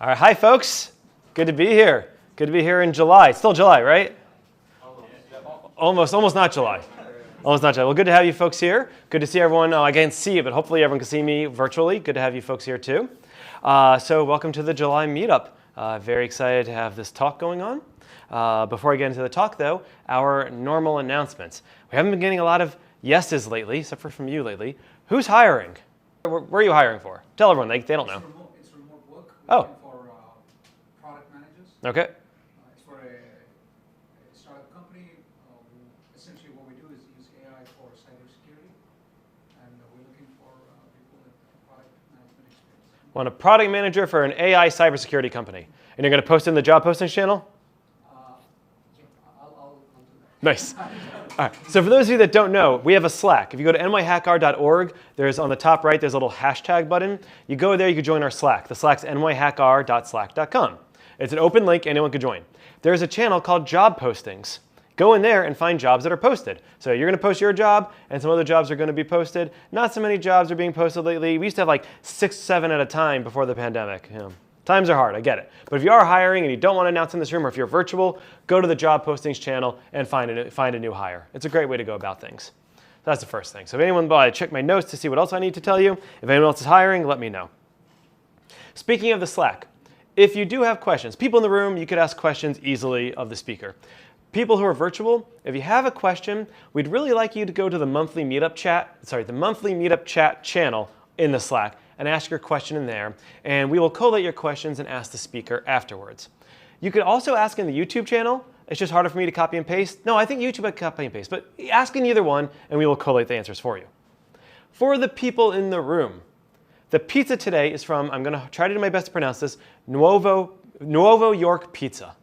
All right, hi folks. Good to be here. Good to be here in July. It's still July, right? Almost not July. Almost not July. Well, good to have you folks here. Good to see everyone. I can't see you, but hopefully everyone can see me virtually. Good to have you folks here too. So welcome to the July meetup. Very excited to have this talk going on. Before I get into the talk though, our normal announcements. We haven't been getting a lot of yeses lately, except for from you lately. Who's hiring? Where are you hiring for? Tell everyone, they don't know. It's remote work. Oh. For product managers. Okay. It's for a startup company. Essentially what we do is use AI for cybersecurity. And we're looking for people with product management experience. Want a product manager for an AI cybersecurity company. And you're going to post it in the job postings channel? I'll do that. Nice. All right. So for those of you that don't know, we have a Slack. If you go to nyhackr.org, there's on the top right, there's a little hashtag button. You go there, you can join our Slack. The Slack's nyhackr.slack.com. It's an open link, anyone can join. There's a channel called Job Postings. Go in there and find jobs that are posted. So you're going to post your job, and some other jobs are going to be posted. Not so many jobs are being posted lately. We used to have like 6, 7 at a time before the pandemic. Times are hard, I get it. But if you are hiring and you don't want to announce in this room, or if you're virtual, go to the job postings channel and find a new hire. It's a great way to go about things. That's the first thing. So if anyone, I check my notes to see what else I need to tell you. If anyone else is hiring, let me know. Speaking of the Slack, if you do have questions, people in the room, you could ask questions easily of the speaker. People who are virtual, if you have a question, we'd really like you to go to the monthly meetup chat channel in the Slack and ask your question in there, and we will collate your questions and ask the speaker afterwards. You could also ask in the YouTube channel. It's just harder for me to copy and paste. No, I think YouTube I copy and paste, but ask in either one, and we will collate the answers for you. For the people in the room, the pizza today is from, I'm going to try to do my best to pronounce this, Nuovo York Pizza.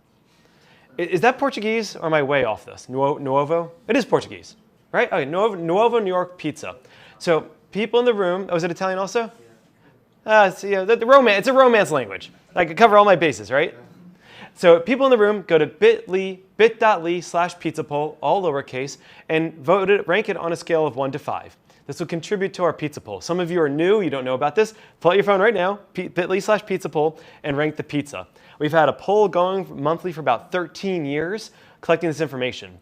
Is that Portuguese, or am I way off this? Nuovo? It is Portuguese, right? Okay, Nuovo New York Pizza. So people in the room, oh, is it Italian also? It's a romance language. I could cover all my bases, right? So people in the room, go to bit.ly/pizzapoll, all lowercase, and rank it on a scale of 1 to 5. This will contribute to our pizza poll. Some of you are new, you don't know about this. Pull out your phone right now, bit.ly/pizzapoll, and rank the pizza. We've had a poll going monthly for about 13 years, collecting this information.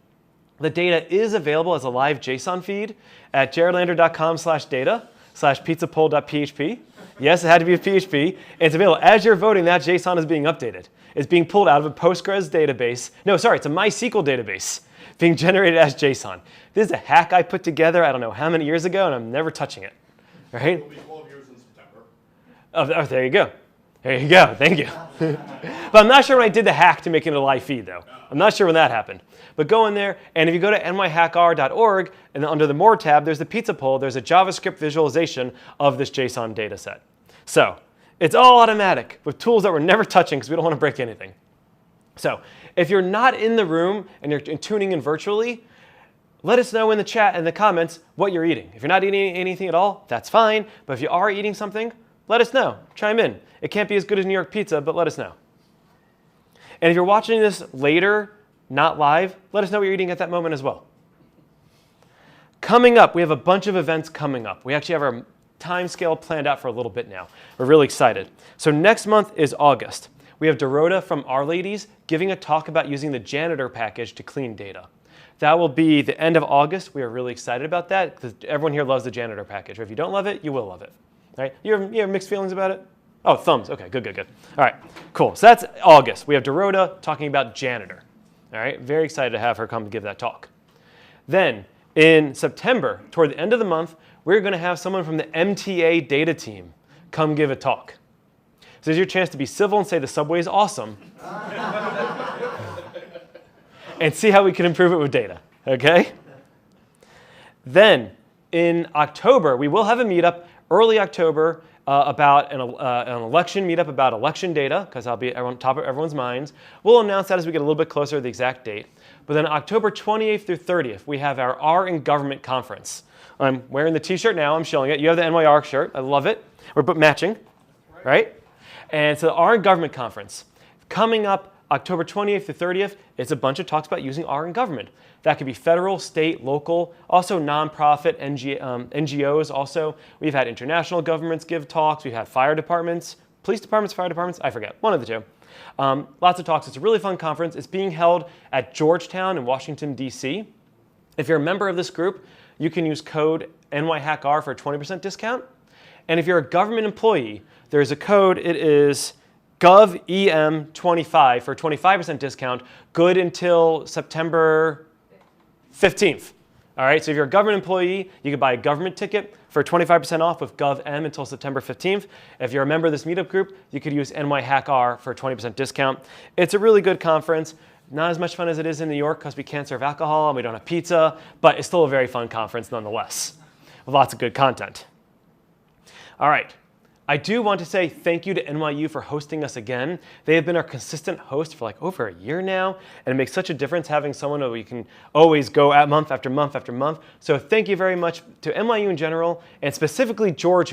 The data is available as a live JSON feed at jaredlander.com/data/pizzapoll.php. Yes, it had to be a PHP. And it's available. As you're voting, that JSON is being updated. It's being pulled out of a Postgres database. No, sorry, it's a MySQL database being generated as JSON. This is a hack I put together, I don't know how many years ago, and I'm never touching it. Right? It'll be 12 years in September. Oh, there you go. There you go. Thank you. But I'm not sure when I did the hack to make it a live feed, though. I'm not sure when that happened. But go in there, and if you go to nyhackr.org, and under the More tab, there's the pizza poll. There's a JavaScript visualization of this JSON data set. So it's all automatic with tools that we're never touching because we don't want to break anything. So if you're not in the room and you're tuning in virtually, let us know in the chat and the comments what you're eating. If you're not eating anything at all, that's fine. But if you are eating something, let us know. Chime in. It can't be as good as New York pizza, but let us know. And if you're watching this later, not live, let us know what you're eating at that moment as well. Coming up, we have a bunch of events coming up. We actually have our time scale planned out for a little bit now. We're really excited. So next month is August. We have Dorota from Our Ladies giving a talk about using the janitor package to clean data. That will be the end of August. We are really excited about that because everyone here loves the janitor package. Or if you don't love it, you will love it. Right? You have mixed feelings about it? Oh, thumbs. Okay, good. All right, cool. So that's August. We have Dorota talking about janitor. All right, very excited to have her come give that talk. Then in September, toward the end of the month, we're going to have someone from the MTA data team come give a talk. So there's your chance to be civil and say the subway is awesome and see how we can improve it with data, okay? Then in October, we will have a meetup, early October, about an election meetup about election data, because I'll be on top of everyone's minds. We'll announce that as we get a little bit closer to the exact date. But then October 28th through 30th, we have our R in Government conference. I'm wearing the t-shirt now, I'm showing it. You have the NYR shirt, I love it. We're matching, right? And so the R in Government conference. Coming up October 28th to 30th, it's a bunch of talks about using R in government. That could be federal, state, local, also nonprofit, NGOs also. We've had international governments give talks. We've had fire departments, police departments, fire departments, I forget, one of the two. Lots of talks. It's a really fun conference. It's being held at Georgetown in Washington, D.C. If you're a member of this group, you can use code nyhackr for a 20% discount. And if you're a government employee, there's a code. It is GovEM25 for a 25% discount, good until September 15th. All right, so if you're a government employee, you can buy a government ticket for 25% off with GovM until September 15th. If you're a member of this meetup group, you could use nyhackr for a 20% discount. It's a really good conference. Not as much fun as it is in New York because we can't serve alcohol and we don't have pizza, but it's still a very fun conference nonetheless, with lots of good content. All right. I do want to say thank you to NYU for hosting us again. They have been our consistent host for like over a year now, and it makes such a difference having someone that we can always go at month after month after month. So thank you very much to NYU in general, and specifically George.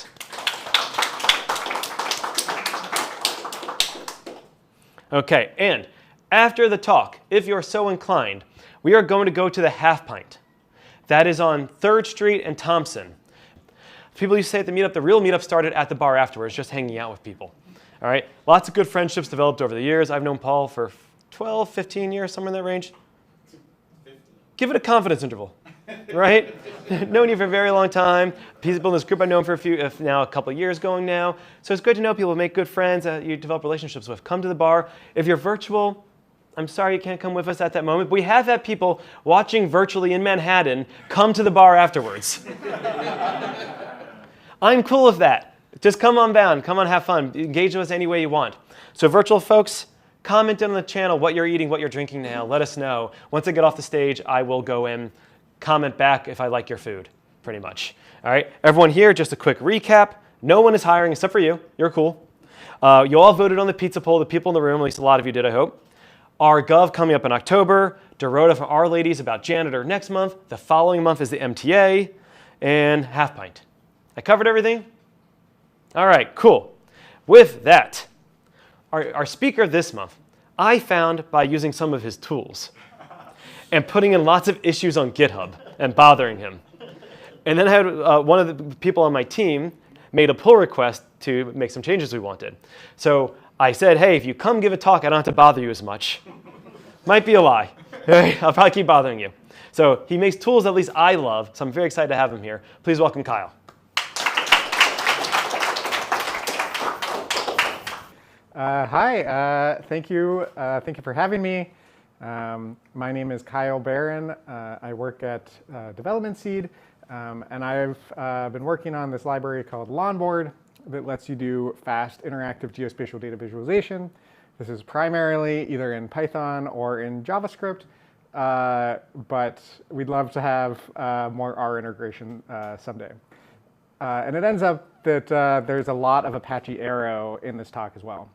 Okay, and after the talk, if you're so inclined, we are going to go to the Half Pint. That is on 3rd Street and Thompson. People used to say at the meetup, the real meetup started at the bar afterwards, just hanging out with people. All right, lots of good friendships developed over the years. I've known Paul for 12, 15 years, somewhere in that range. 50. Give it a confidence interval, right? Known you for a very long time. People in this group I've known for a couple of years going now. So it's good to know people, make good friends that you develop relationships with. Come to the bar. If you're virtual, I'm sorry you can't come with us at that moment. But we have had people watching virtually in Manhattan come to the bar afterwards. I'm cool with that. Just come on down. Come on, have fun. Engage with us any way you want. So virtual folks, comment on the channel what you're eating, what you're drinking now. Let us know. Once I get off the stage, I will go in, comment back if I like your food, pretty much. All right, everyone here, just a quick recap. No one is hiring except for you. You're cool. You all voted on the pizza poll, the people in the room, at least a lot of you did, I hope. Our Gov coming up in October. Dorota for Our Ladies about janitor next month. The following month is the MTA and Half Pint. I covered everything? All right, cool. With that, our speaker this month, I found by using some of his tools and putting in lots of issues on GitHub and bothering him. And then I had one of the people on my team made a pull request to make some changes we wanted. So I said, hey, if you come give a talk, I don't have to bother you as much. Might be a lie. I'll probably keep bothering you. So he makes tools at least I love, so I'm very excited to have him here. Please welcome Kyle. Hi, thank you for having me. My name is Kyle Barron. I work at Development Seed, and I've been working on this library called Lonboard that lets you do fast interactive geospatial data visualization. This is primarily either in Python or in JavaScript, but we'd love to have more R integration someday. And it ends up that there's a lot of Apache Arrow in this talk as well.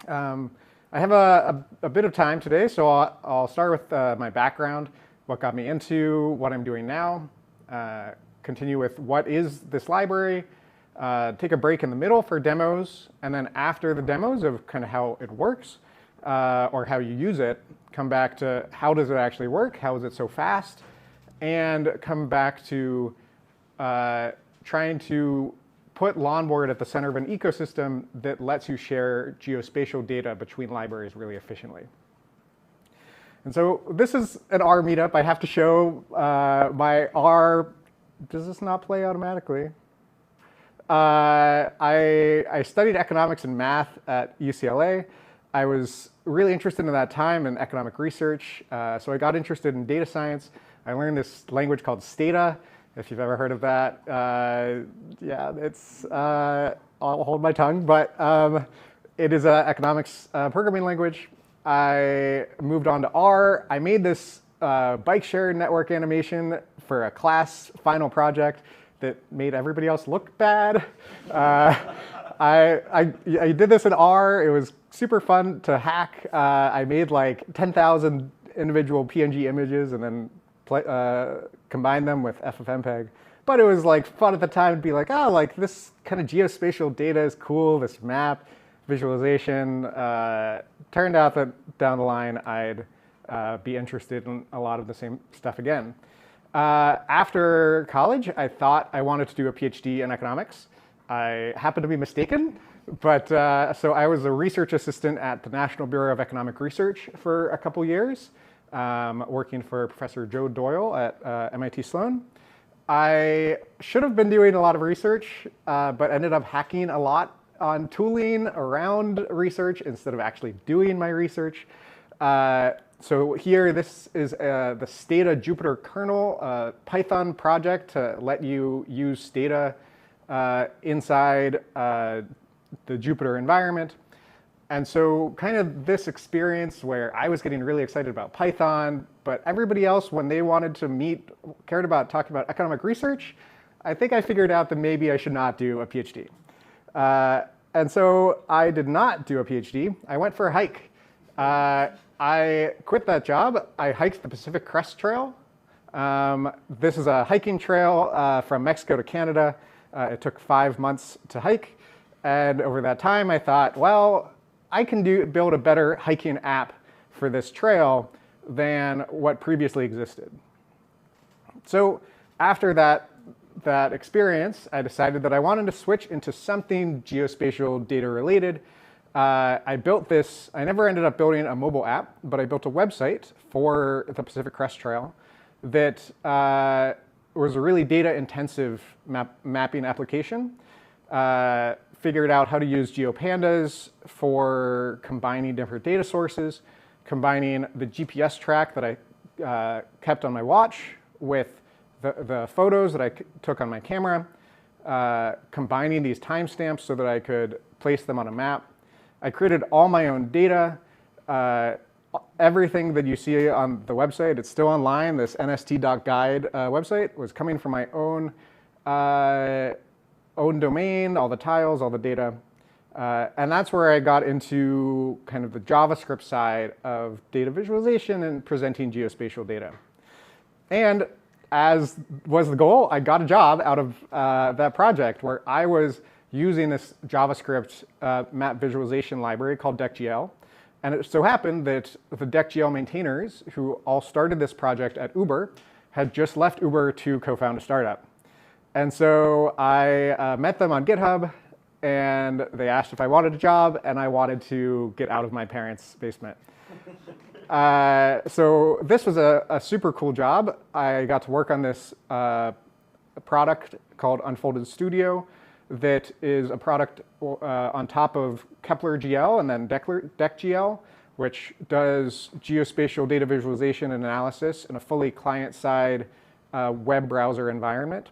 I have a bit of time today, so I'll start with my background, what got me into what I'm doing now, continue with what is this library, take a break in the middle for demos, and then after the demos of kind of how it works or how you use it, come back to how does it actually work, how is it so fast, and come back to trying to put Lonboard at the center of an ecosystem that lets you share geospatial data between libraries really efficiently. And so this is an R meetup. I have to show my R. Does this not play automatically? I studied economics and math at UCLA. I was really interested in that time in economic research, so I got interested in data science. I learned this language called Stata. If you've ever heard of that, yeah, it's, I'll hold my tongue, but it is an economics programming language. I moved on to R. I made this bike share network animation for a class final project that made everybody else look bad. I did this in R. It was super fun to hack. I made like 10,000 individual PNG images and then combine them with FFmpeg. But it was like fun at the time to be like, oh, like this kind of geospatial data is cool, this map visualization. Turned out that down the line, I'd be interested in a lot of the same stuff again. After college, I thought I wanted to do a PhD in economics. I happened to be mistaken. But so I was a research assistant at the National Bureau of Economic Research for a couple years, working for Professor Joe Doyle at MIT Sloan. I should have been doing a lot of research, but ended up hacking a lot on tooling around research instead of actually doing my research. So here, this is the Stata Jupyter kernel Python project to let you use Stata inside the Jupyter environment. And so kind of this experience where I was getting really excited about Python, but everybody else, when they wanted to meet, cared about talking about economic research, I think I figured out that maybe I should not do a PhD. And so I did not do a PhD. I went for a hike. I quit that job. I hiked the Pacific Crest Trail. This is a hiking trail from Mexico to Canada. It took 5 months to hike. And over that time, I thought, well, I can build a better hiking app for this trail than what previously existed. So after that experience, I decided that I wanted to switch into something geospatial data related. I built this. I never ended up building a mobile app, but I built a website for the Pacific Crest Trail that was a really data intensive mapping application. Figured out how to use GeoPandas for combining different data sources, combining the GPS track that I kept on my watch with the photos that I took on my camera, combining these timestamps so that I could place them on a map. I created all my own data. Everything that you see on the website, it's still online. This nst.guide website was coming from my own domain, all the tiles, all the data. And that's where I got into kind of the JavaScript side of data visualization and presenting geospatial data. And as was the goal, I got a job out of that project where I was using this JavaScript map visualization library called deckgl. And it so happened that the deckgl maintainers, who all started this project at Uber, had just left Uber to co-found a startup. And so I met them on GitHub, and they asked if I wanted a job, and I wanted to get out of my parents' basement. So this was a super cool job. I got to work on this product called Unfolded Studio that is a product on top of Kepler-GL and then deckgl, which does geospatial data visualization and analysis in a fully client-side web browser environment.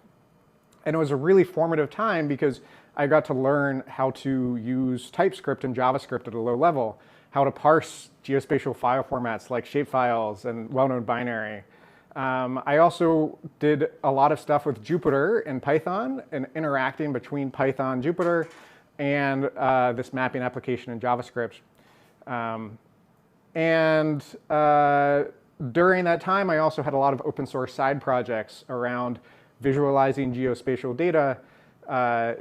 And it was a really formative time because I got to learn how to use TypeScript and JavaScript at a low level, how to parse geospatial file formats like shapefiles and well-known binary. I also did a lot of stuff with Jupyter and Python and interacting between Python, Jupyter, and this mapping application in JavaScript. During that time, I also had a lot of open source side projects around visualizing geospatial data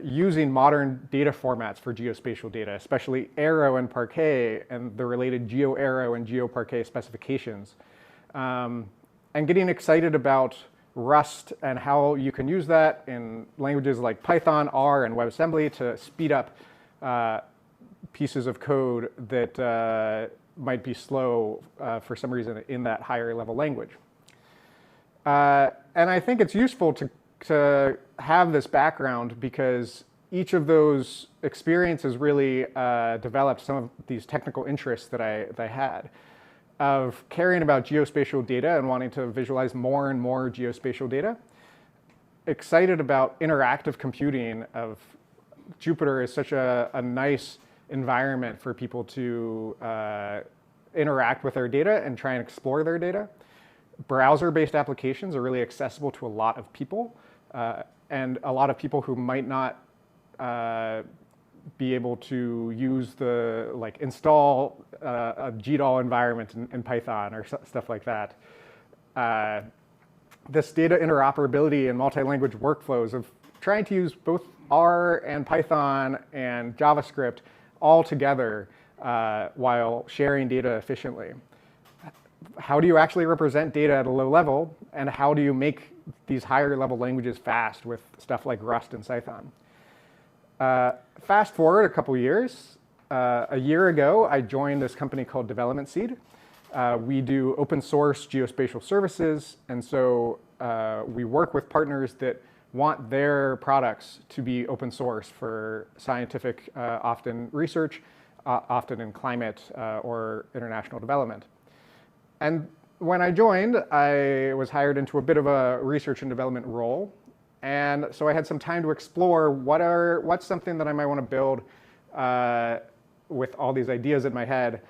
using modern data formats for geospatial data, especially Arrow and Parquet and the related GeoArrow and GeoParquet specifications. And getting excited about Rust and how you can use that in languages like Python, R, and WebAssembly to speed up pieces of code that might be slow for some reason in that higher level language. And I think it's useful to have this background because each of those experiences really developed some of these technical interests that I had of caring about geospatial data and wanting to visualize more and more geospatial data. Excited about interactive computing of Jupyter is such a nice environment for people to interact with their data and try and explore their data. Browser-based applications are really accessible to a lot of people, and a lot of people who might not be able to use install a GDAL environment in Python or stuff like that. This data interoperability and multi-language workflows of trying to use both R and Python and JavaScript all together while sharing data efficiently. How do you actually represent data at a low level, and how do you make these higher level languages fast with stuff like Rust and Python? Fast forward a couple years. A year ago, I joined this company called Development Seed. We do open source geospatial services, and so we work with partners that want their products to be open source for scientific, often research, often in climate or international development. And when I joined, I was hired into a bit of a research and development role. And so I had some time to explore what's something that I might want to build with all these ideas in my head.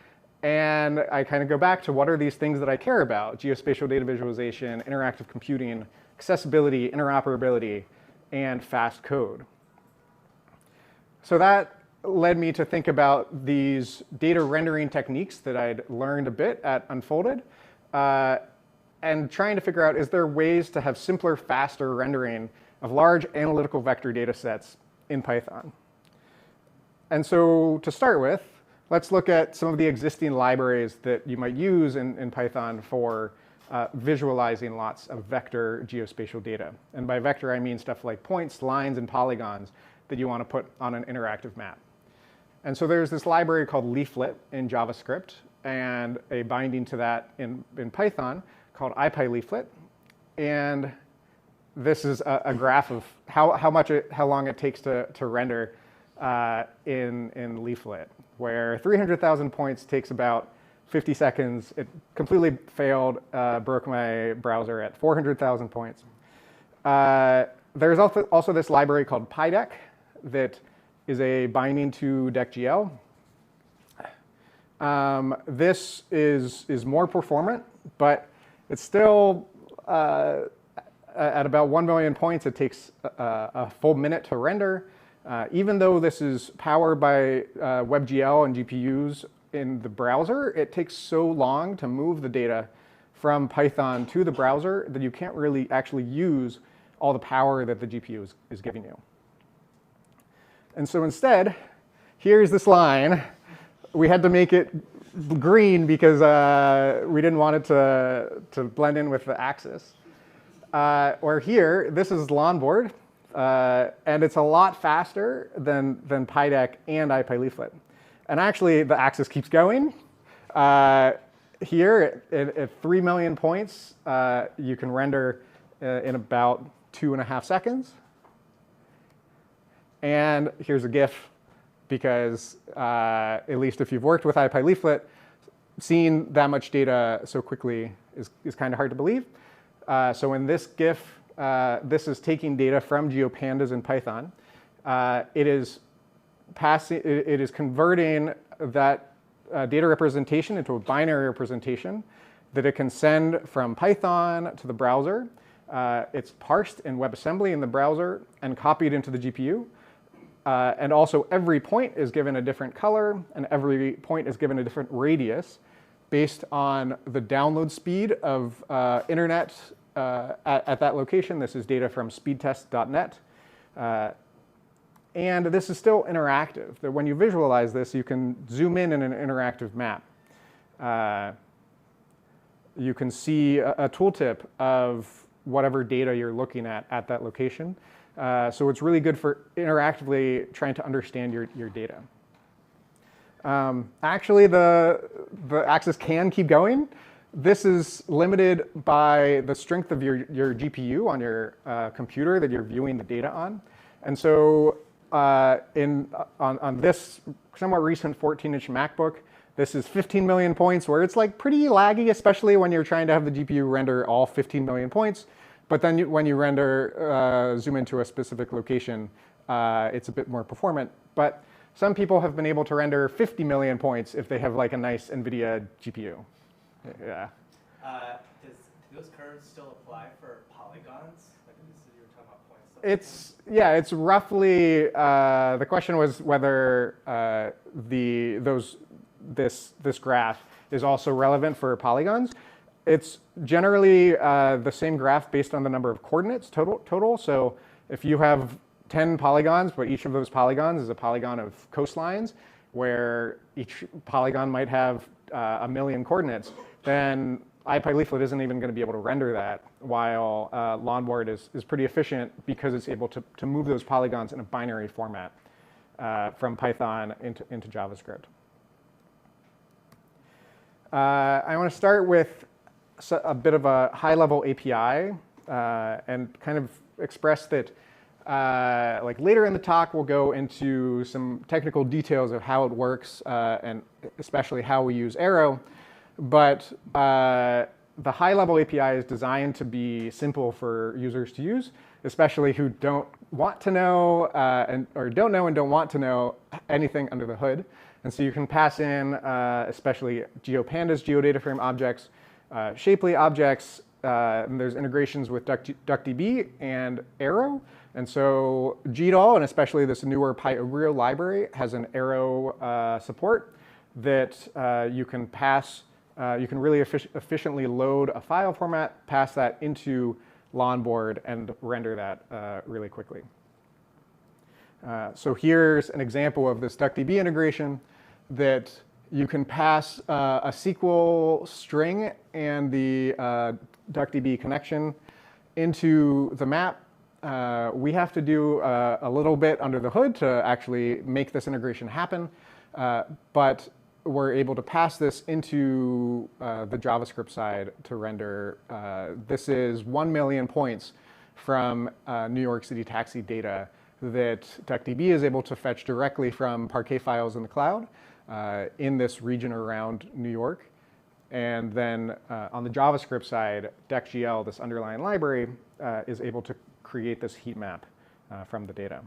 And I kind of go back to what are these things that I care about: geospatial data visualization, interactive computing, accessibility, interoperability, and fast code. So that led me to think about these data rendering techniques that I'd learned a bit at Unfolded, and trying to figure out, is there ways to have simpler, faster rendering of large analytical vector data sets in Python? And so to start with, let's look at some of the existing libraries that you might use in Python for visualizing lots of vector geospatial data. And by vector, I mean stuff like points, lines, and polygons that you want to put on an interactive map. And so there's this library called leaflet in JavaScript, and a binding to that in Python called ipyleaflet. And this is a graph of how long it takes to render in leaflet, where 300,000 points takes about 50 seconds. It completely failed, broke my browser at 400,000 points. There's also this library called pydeck that is a binding to deckgl. This is more performant, but it's still at about 1 million points. It takes a full minute to render. Even though this is powered by WebGL and GPUs in the browser, it takes so long to move the data from Python to the browser that you can't really actually use all the power that the GPU is giving you. And so instead, here's this line. We had to make it green because we didn't want it to blend in with the axis. Or here, this is Lonboard. And it's a lot faster than pydeck and ipyleaflet. And actually, the axis keeps going. Here, at 3 million points, you can render in about 2.5 seconds. And here's a GIF, because at least if you've worked with ipyleaflet, seeing that much data so quickly is kind of hard to believe. So in this GIF, this is taking data from GeoPandas in Python. It is converting that data representation into a binary representation that it can send from Python to the browser. It's parsed in WebAssembly in the browser and copied into the GPU. And also every point is given a different color, and every point is given a different radius based on the download speed of internet at that location. This is data from speedtest.net. And this is still interactive. That when you visualize this, you can zoom in an interactive map. You can see a tooltip of whatever data you're looking at that location. So it's really good for interactively trying to understand your data. Actually, the axis can keep going. This is limited by the strength of your GPU on your computer that you're viewing the data on. And so on this somewhat recent 14-inch MacBook, this is 15 million points, where it's like pretty laggy, especially when you're trying to have the GPU render all 15 million points. But then when you render, zoom into a specific location, it's a bit more performant. But some people have been able to render 50 million points if they have like a nice NVIDIA GPU. Yeah. Do those curves still apply for polygons? Like you were talking about points. It's roughly, the question was whether this graph is also relevant for polygons. It's generally the same graph based on the number of coordinates total. So if you have 10 polygons, but each of those polygons is a polygon of coastlines, where each polygon might have 1 million coordinates, then ipyleaflet isn't even going to be able to render that, while Lonboard is pretty efficient because it's able to move those polygons in a binary format. from Python into JavaScript. I want to start with a bit of a high-level API and kind of express that like later in the talk, we'll go into some technical details of how it works and especially how we use Arrow. But the high-level API is designed to be simple for users to use, especially who don't want to know or don't know and don't want to know anything under the hood. And so you can pass in, especially GeoPandas, geodata frame objects, Shapely objects, and there's integrations with DuckDB and Arrow. And so GDAL, and especially this newer pyogrio library, has an Arrow support that you can pass. You can really efficiently load a file format, pass that into Lonboard, and render that really quickly. So here's an example of this DuckDB integration that you can pass a SQL string and the DuckDB connection into the map. We have to do a little bit under the hood to actually make this integration happen, but we're able to pass this into the JavaScript side to render. This is 1 million points from New York City taxi data that DuckDB is able to fetch directly from Parquet files in the cloud in this region around New York. And then on the JavaScript side, deckgl, this underlying library, is able to create this heat map from the data.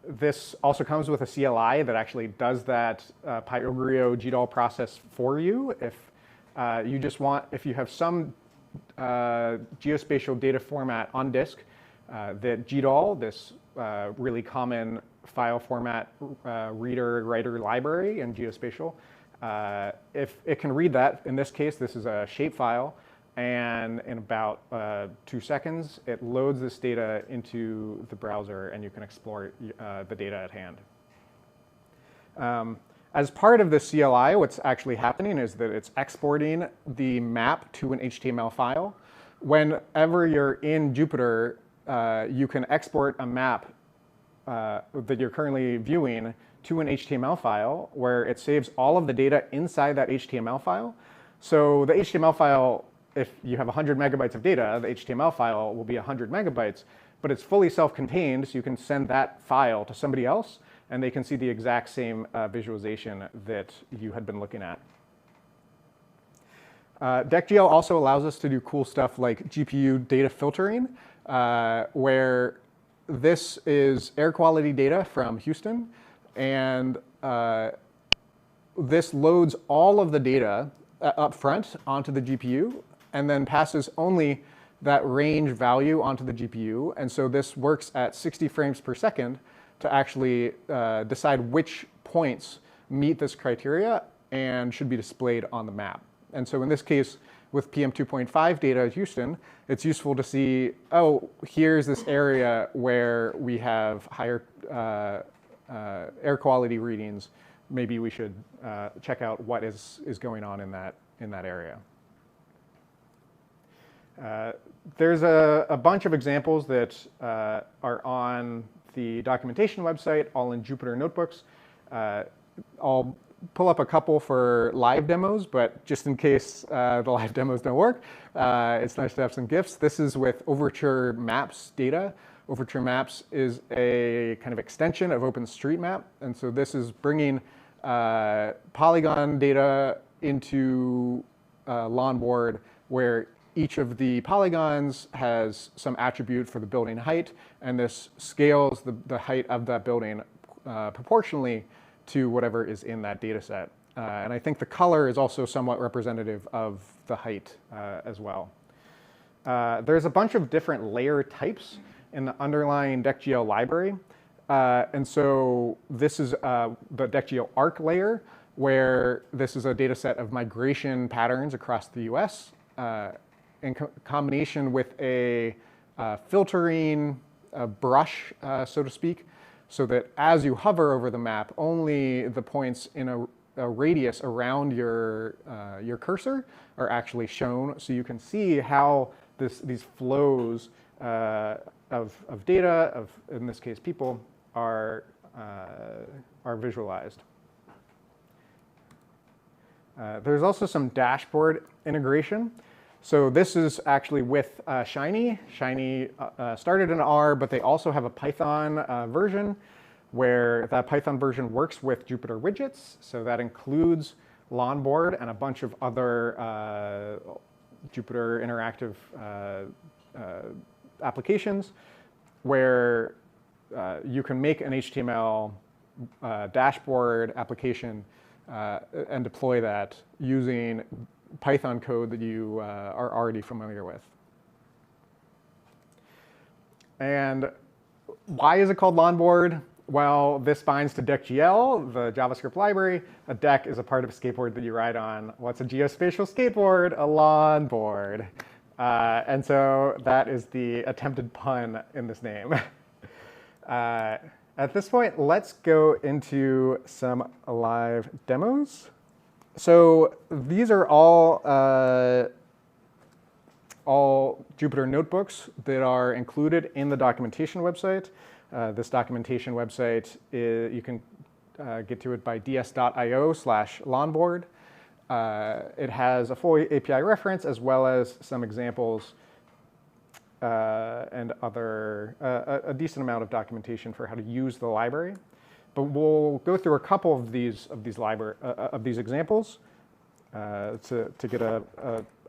This also comes with a CLI that actually does that pyogrio GDAL process for you. If you just want, if you have some geospatial data format on disk, that GDAL, this really common file format reader-writer library in Geospatial, if it can read that, in this case, this is a shapefile, and in about 2 seconds, it loads this data into the browser, and you can explore the data at hand. As part of the CLI, what's actually happening is that it's exporting the map to an HTML file. Whenever you're in Jupyter, you can export a map that you're currently viewing to an HTML file where it saves all of the data inside that HTML file. So the HTML file, if you have 100 megabytes of data, the HTML file will be 100 megabytes, but it's fully self-contained, so you can send that file to somebody else, and they can see the exact same visualization that you had been looking at. deckgl also allows us to do cool stuff like GPU data filtering, where this is air quality data from Houston, and this loads all of the data up front onto the GPU and then passes only that range value onto the GPU. And so this works at 60 frames per second to actually decide which points meet this criteria and should be displayed on the map. And so in this case, with PM 2.5 data at Houston, it's useful to see, oh, here's this area where we have higher air quality readings. Maybe we should check out what is going on in that area. There's a bunch of examples that are on the documentation website, all in Jupyter notebooks. I'll pull up a couple for live demos, but just in case the live demos don't work, it's nice to have some GIFs. This is with Overture Maps data. Overture Maps is a kind of extension of OpenStreetMap, and so this is bringing polygon data into Lonboard, where each of the polygons has some attribute for the building height, and this scales the height of that building proportionally to whatever is in that data set. And I think the color is also somewhat representative of the height as well. There's a bunch of different layer types in the underlying deckgl library. And so this is the deckgl arc layer, where this is a data set of migration patterns across the US in combination with a filtering brush, so to speak, so that as you hover over the map, only the points in a radius around your cursor are actually shown, so you can see how these flows of data, in this case people, are visualized. There's also some dashboard integration. So this is actually with Shiny. Shiny started in R, but they also have a Python version where that Python version works with Jupyter widgets. So that includes Lonboard and a bunch of other Jupyter interactive applications where you can make an HTML dashboard application and deploy that using Python code that you are already familiar with. And why is it called Lonboard? Well, this binds to deck.gl, the JavaScript library. A deck is a part of a skateboard that you ride on. What's a geospatial skateboard? A Lonboard. And so that is the attempted pun in this name. At this point, let's go into some live demos. So these are all Jupyter notebooks that are included in the documentation website. This documentation website, you can get to it by ds.io/Lonboard. It has a full API reference as well as some examples and a decent amount of documentation for how to use the library. But we'll go through a couple of these examples to get an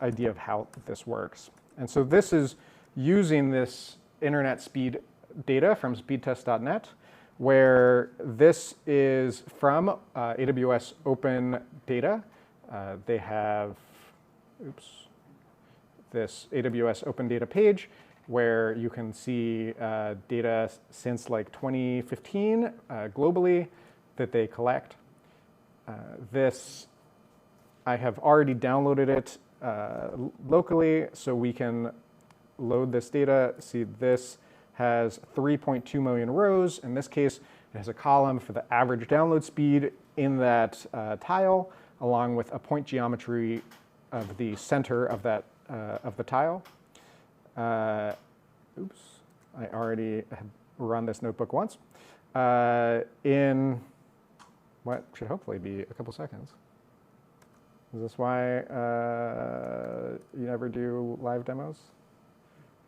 idea of how this works. And so this is using this internet speed data from speedtest.net, where this is from AWS Open Data. They have, this AWS Open Data page where you can see data since like 2015 globally that they collect. This, I have already downloaded it locally, so we can load this data. See, this has 3.2 million rows. In this case, it has a column for the average download speed in that tile, along with a point geometry of the center of that of the tile. I already have run this notebook once in what should hopefully be a couple seconds. Is this why you never do live demos?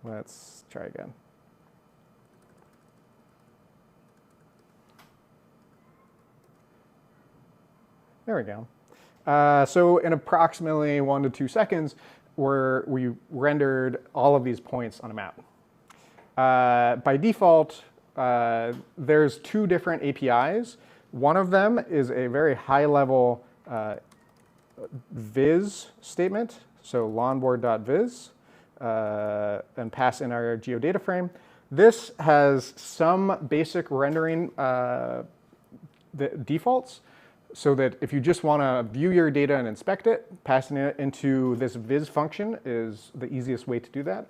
Let's try again. There we go. So in approximately 1 to 2 seconds, we rendered all of these points on a map. By default, there's 2 different APIs. One of them is a very high-level viz statement, so lonboard.viz, and pass in our geodata frame. This has some basic rendering defaults, so that if you just want to view your data and inspect it, passing it into this viz function is the easiest way to do that.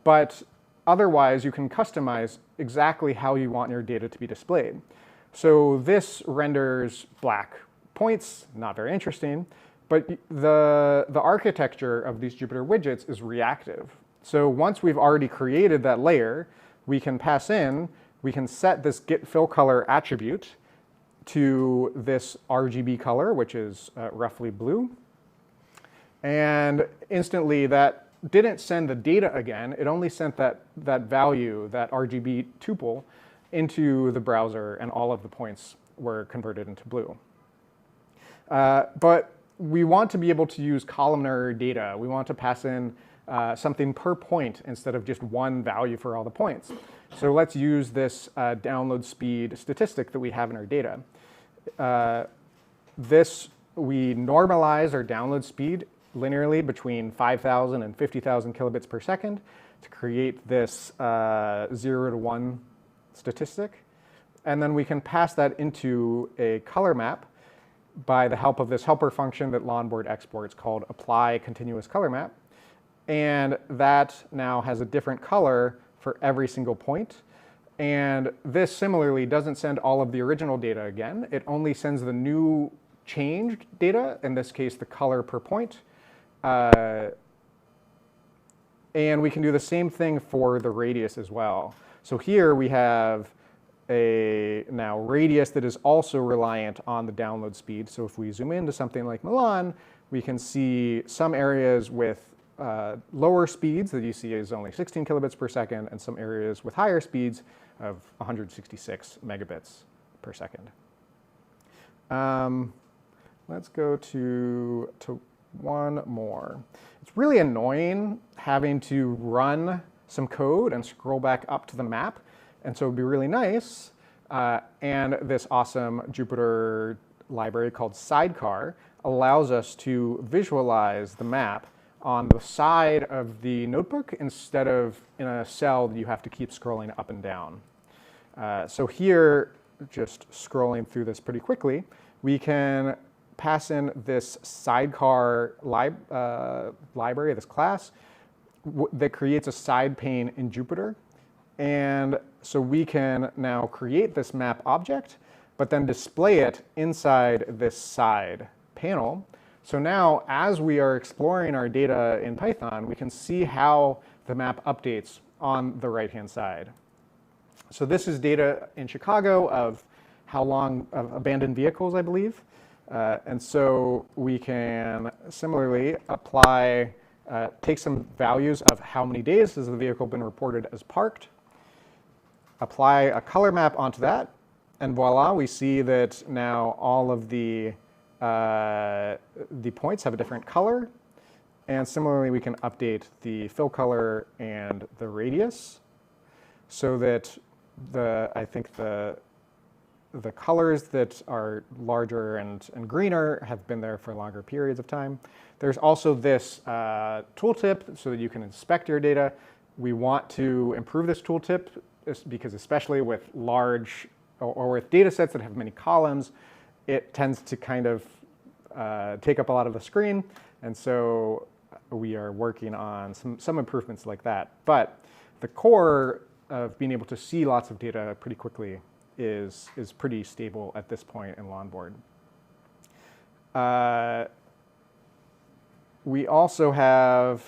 But otherwise, you can customize exactly how you want your data to be displayed. So this renders black points, not very interesting, but the architecture of these Jupyter widgets is reactive. So once we've already created that layer, we can pass in, we can set this getFillColor attribute to this RGB color, which is roughly blue. And instantly that didn't send the data again, it only sent that value, that RGB tuple, into the browser, and all of the points were converted into blue. But we want to be able to use columnar data. We want to pass in something per point instead of just one value for all the points. So let's use this download speed statistic that we have in our data. We normalize our download speed linearly between 5,000 and 50,000 kilobits per second to create this 0 to 1 statistic. And then we can pass that into a color map by the help of this helper function that Lonboard exports called apply continuous color map. And that now has a different color for every single point. And this similarly doesn't send all of the original data again. It only sends the new changed data, in this case the color per point, And we can do the same thing for the radius as well. So here we have a now radius that is also reliant on the download speed. So if we zoom into something like Milan, we can see some areas with lower speeds that you see is only 16 kilobits per second, and some areas with higher speeds of 166 megabits per second. Let's go to one more. It's really annoying having to run some code and scroll back up to the map. And so it would be really nice. And this awesome Jupyter library called Sidecar allows us to visualize the map on the side of the notebook instead of in a cell that you have to keep scrolling up and down. So here, just scrolling through this pretty quickly, we can pass in this sidecar library, this class, that creates a side pane in Jupyter. And so we can now create this map object, but then display it inside this side panel. So now, as we are exploring our data in Python, we can see how the map updates on the right-hand side. So this is data in Chicago of how long of abandoned vehicles, I believe. And so we can similarly apply, take some values of how many days has the vehicle been reported as parked, apply a color map onto that, and voila, we see that now all of the points have a different color. And similarly, we can update the fill color and the radius so that I think the colors that are larger and greener have been there for longer periods of time. There's also this tooltip so that you can inspect your data. We want to improve this tooltip because especially with large or with data sets that have many columns, it tends to kind of take up a lot of the screen. And so we are working on some improvements like that. But the core of being able to see lots of data pretty quickly is pretty stable at this point in Lonboard. We also have,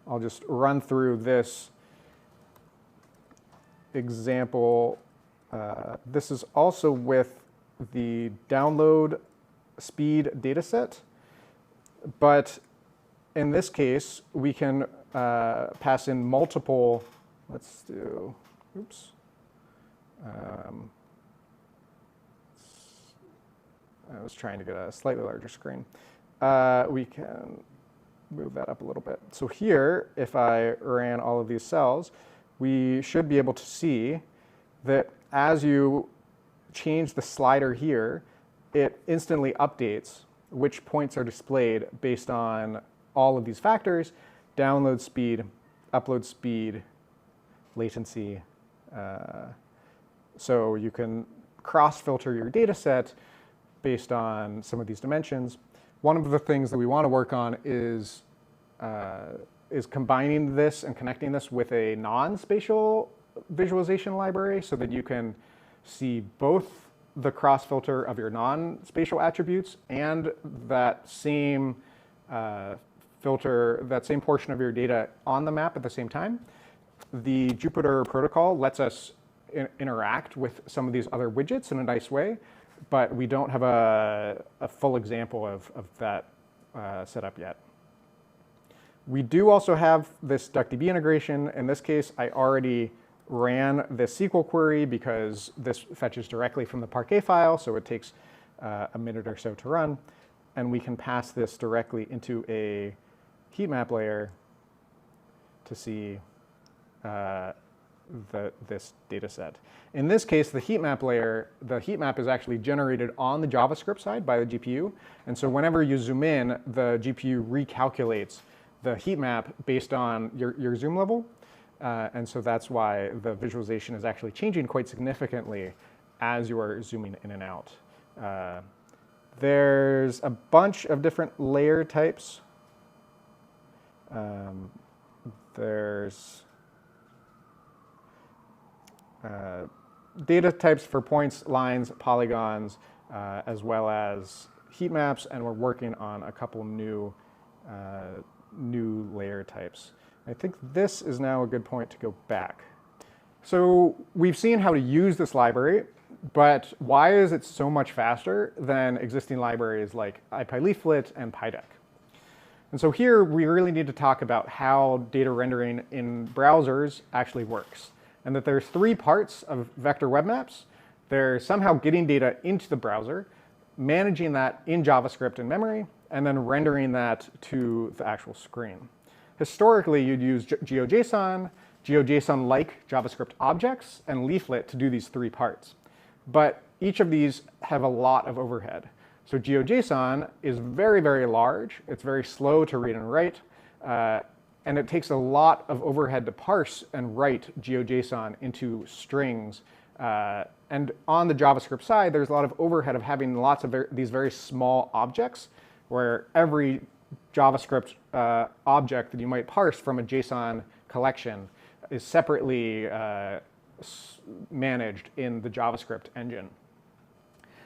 I'll just run through this example. This is also with the download speed dataset, but in this case, we can pass in multiple, let's do, oops. I was trying to get a slightly larger screen. We can move that up a little bit. So here, if I ran all of these cells, we should be able to see that as you change the slider here, it instantly updates which points are displayed based on all of these factors: download speed, upload speed, latency. So you can cross-filter your data set based on some of these dimensions. One of the things that we want to work on is combining this and connecting this with a non-spatial visualization library so that you can see both the cross-filter of your non-spatial attributes and that same filter, that same portion of your data on the map at the same time. The Jupyter protocol lets us interact with some of these other widgets in a nice way, but we don't have a full example of that set up yet. We do also have this DuckDB integration. In this case, I already ran this SQL query because this fetches directly from the Parquet file, so it takes a minute or so to run. And we can pass this directly into a heat map layer to see this data set. In this case, the heat map layer, the heat map is actually generated on the JavaScript side by the GPU. And so whenever you zoom in, the GPU recalculates the heat map based on your zoom level. And so that's why the visualization is actually changing quite significantly as you are zooming in and out. There's a bunch of different layer types. There's data types for points, lines, polygons, as well as heat maps, and we're working on a couple new layer types. I think this is now a good point to go back. So we've seen how to use this library, but why is it so much faster than existing libraries like ipyleaflet and pydeck? And so here we really need to talk about how data rendering in browsers actually works, and that there's three parts of vector web maps. There's somehow getting data into the browser, managing that in JavaScript in memory, and then rendering that to the actual screen. Historically, you'd use GeoJSON, GeoJSON-like JavaScript objects, and leaflet to do these three parts. But each of these have a lot of overhead. So GeoJSON is very, very large. It's very slow to read and write. And it takes a lot of overhead to parse and write GeoJSON into strings. And on the JavaScript side, there's a lot of overhead of having lots of these very small objects, where every JavaScript object that you might parse from a JSON collection is separately managed in the JavaScript engine.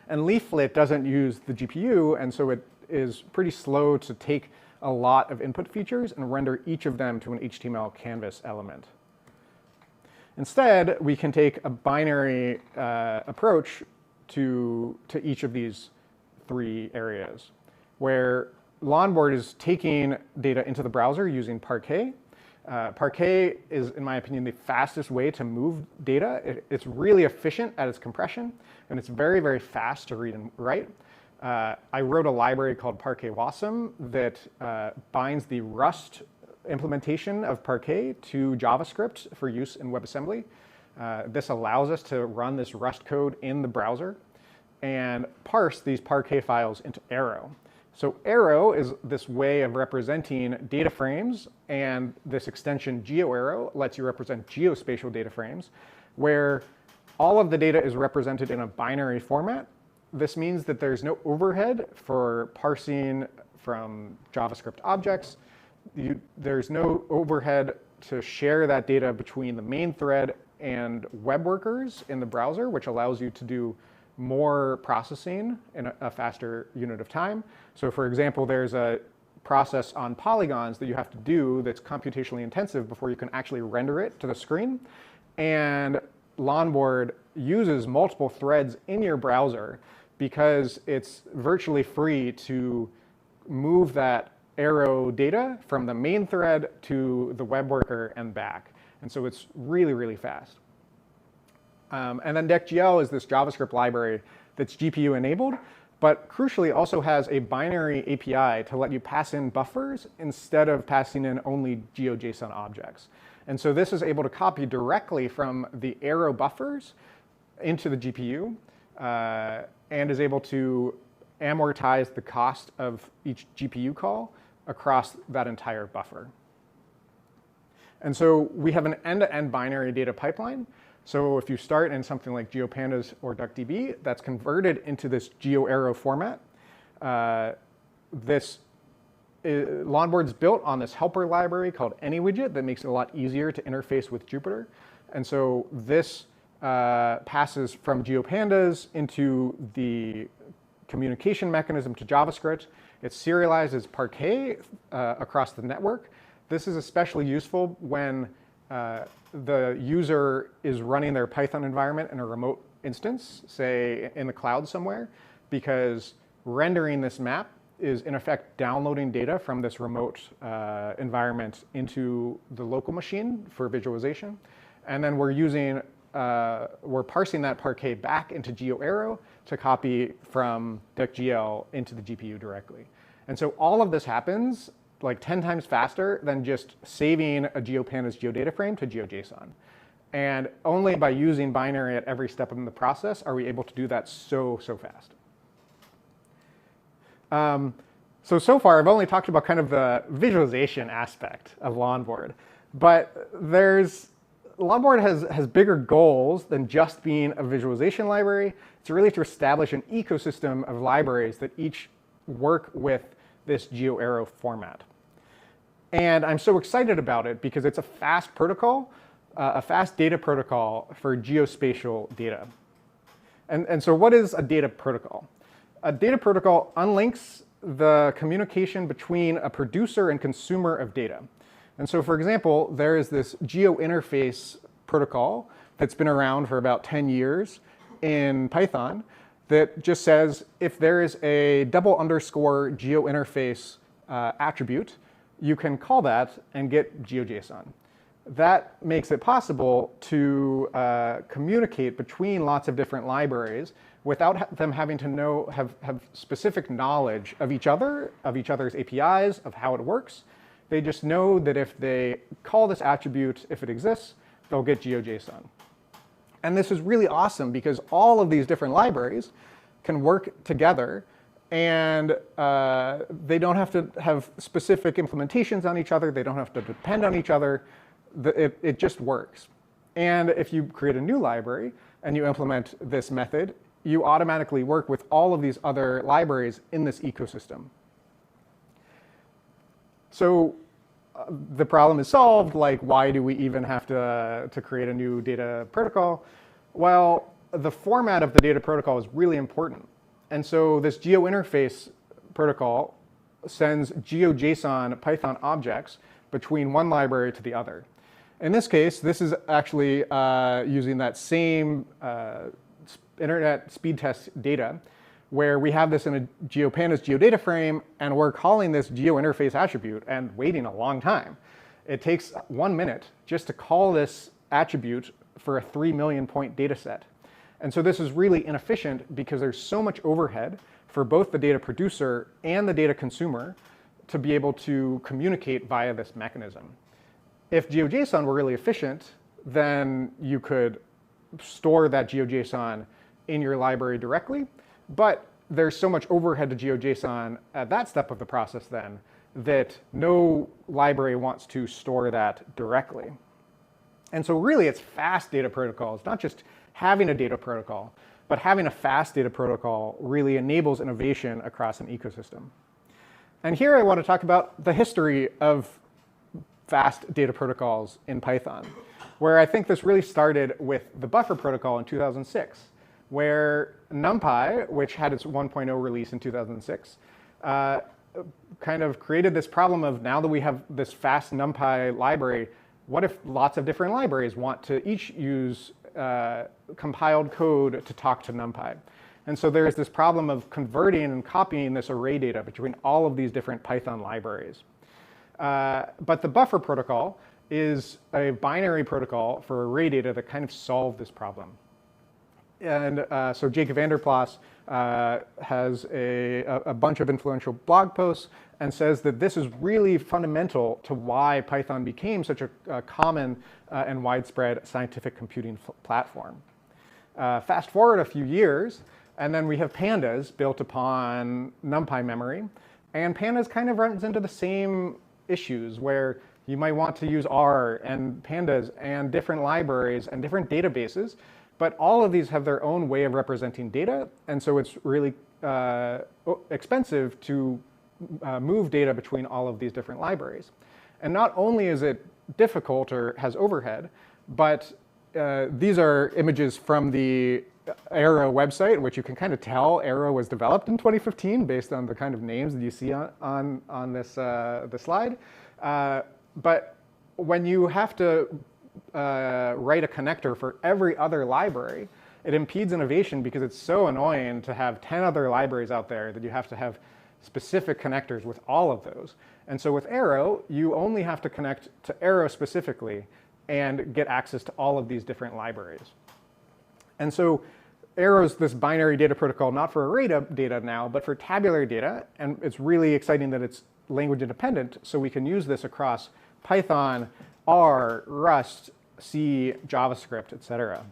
And leaflet doesn't use the GPU, and so it is pretty slow to take a lot of input features and render each of them to an HTML canvas element. Instead, we can take a binary approach to each of these three areas, where Lonboard is taking data into the browser using Parquet. Parquet is, in my opinion, the fastest way to move data. It's really efficient at its compression, and it's very, very fast to read and write. I wrote a library called Parquet Wasm that binds the Rust implementation of Parquet to JavaScript for use in WebAssembly. This allows us to run this Rust code in the browser and parse these Parquet files into Arrow. So Arrow is this way of representing data frames, and this extension GeoArrow lets you represent geospatial data frames, where all of the data is represented in a binary format. This means that there's no overhead for parsing from JavaScript objects. There's no overhead to share that data between the main thread and web workers in the browser, which allows you to do more processing in a faster unit of time. So for example, there's a process on polygons that you have to do that's computationally intensive before you can actually render it to the screen. And Lonboard uses multiple threads in your browser because it's virtually free to move that Arrow data from the main thread to the web worker and back. And so it's really, really fast. And then deckgl is this JavaScript library that's GPU enabled, but crucially also has a binary API to let you pass in buffers instead of passing in only GeoJSON objects. And so this is able to copy directly from the Arrow buffers into the GPU and is able to amortize the cost of each GPU call across that entire buffer. And so we have an end-to-end binary data pipeline. So if you start in something like GeoPandas or DuckDB, that's converted into this GeoArrow format. Lonboard's built on this helper library called AnyWidget that makes it a lot easier to interface with Jupyter. And so this passes from GeoPandas into the communication mechanism to JavaScript. It's serialized as Parquet across the network. This is especially useful when the user is running their Python environment in a remote instance, say in the cloud somewhere, because rendering this map is in effect downloading data from this remote environment into the local machine for visualization. And then we're parsing that Parquet back into GeoArrow to copy from deckgl into the GPU directly. And so all of this happens like 10 times faster than just saving a GeoPandas geodata frame to GeoJSON. And only by using binary at every step in the process are we able to do that so fast. So far, I've only talked about kind of the visualization aspect of Lonboard. But Lonboard has bigger goals than just being a visualization library. It's really to establish an ecosystem of libraries that each work with this GeoArrow format. And I'm so excited about it because it's a fast protocol, a fast data protocol for geospatial data. And so what is a data protocol? A data protocol unlinks the communication between a producer and consumer of data. And so, for example, there is this geo-interface protocol that's been around for about 10 years in Python that just says if there is a double underscore geo-interface attribute, you can call that and get GeoJSON. That makes it possible to communicate between lots of different libraries without them having to have specific knowledge of each other's APIs, of how it works. They just know that if they call this attribute, if it exists, they'll get GeoJSON. And this is really awesome because all of these different libraries can work together, and they don't have to have specific implementations on each other. They don't have to depend on each other. It just works. And if you create a new library and you implement this method, you automatically work with all of these other libraries in this ecosystem. So the problem is solved. Like, why do we even have to create a new data protocol? Well, the format of the data protocol is really important. And so this geo-interface protocol sends GeoJSON Python objects between one library to the other. In this case, this is actually using that same internet speed test data, where we have this in a GeoPandas geodata frame, and we're calling this geo-interface attribute and waiting a long time. It takes 1 minute just to call this attribute for a 3 million point data set. And so this is really inefficient because there's so much overhead for both the data producer and the data consumer to be able to communicate via this mechanism. If GeoJSON were really efficient, then you could store that GeoJSON in your library directly, but there's so much overhead to GeoJSON at that step of the process then that no library wants to store that directly. And so really it's fast data protocols, not just having a data protocol, but having a fast data protocol really enables innovation across an ecosystem. And here I want to talk about the history of fast data protocols in Python, where I think this really started with the buffer protocol in 2006, where NumPy, which had its 1.0 release in 2006, kind of created this problem of, now that we have this fast NumPy library, what if lots of different libraries want to each use compiled code to talk to NumPy? And so there's this problem of converting and copying this array data between all of these different Python libraries. But the buffer protocol is a binary protocol for array data that kind of solved this problem. And so Jacob van der Plas has a bunch of influential blog posts and says that this is really fundamental to why Python became such a common and widespread scientific computing platform. Fast forward a few years, and then we have pandas built upon NumPy memory. And pandas kind of runs into the same issues where you might want to use R and pandas and different libraries and different databases. But all of these have their own way of representing data, and so it's really expensive to move data between all of these different libraries. And not only is it difficult or has overhead, but these are images from the Arrow website, which you can kind of tell Arrow was developed in 2015 based on the kind of names that you see on this the slide. But when you have to write a connector for every other library, it impedes innovation because it's so annoying to have 10 other libraries out there that you have to have specific connectors with all of those. And so with Arrow, you only have to connect to Arrow specifically and get access to all of these different libraries. And so Arrow's this binary data protocol, not for array data now, but for tabular data. And it's really exciting that it's language independent, so we can use this across Python, R, Rust, C, JavaScript, etc.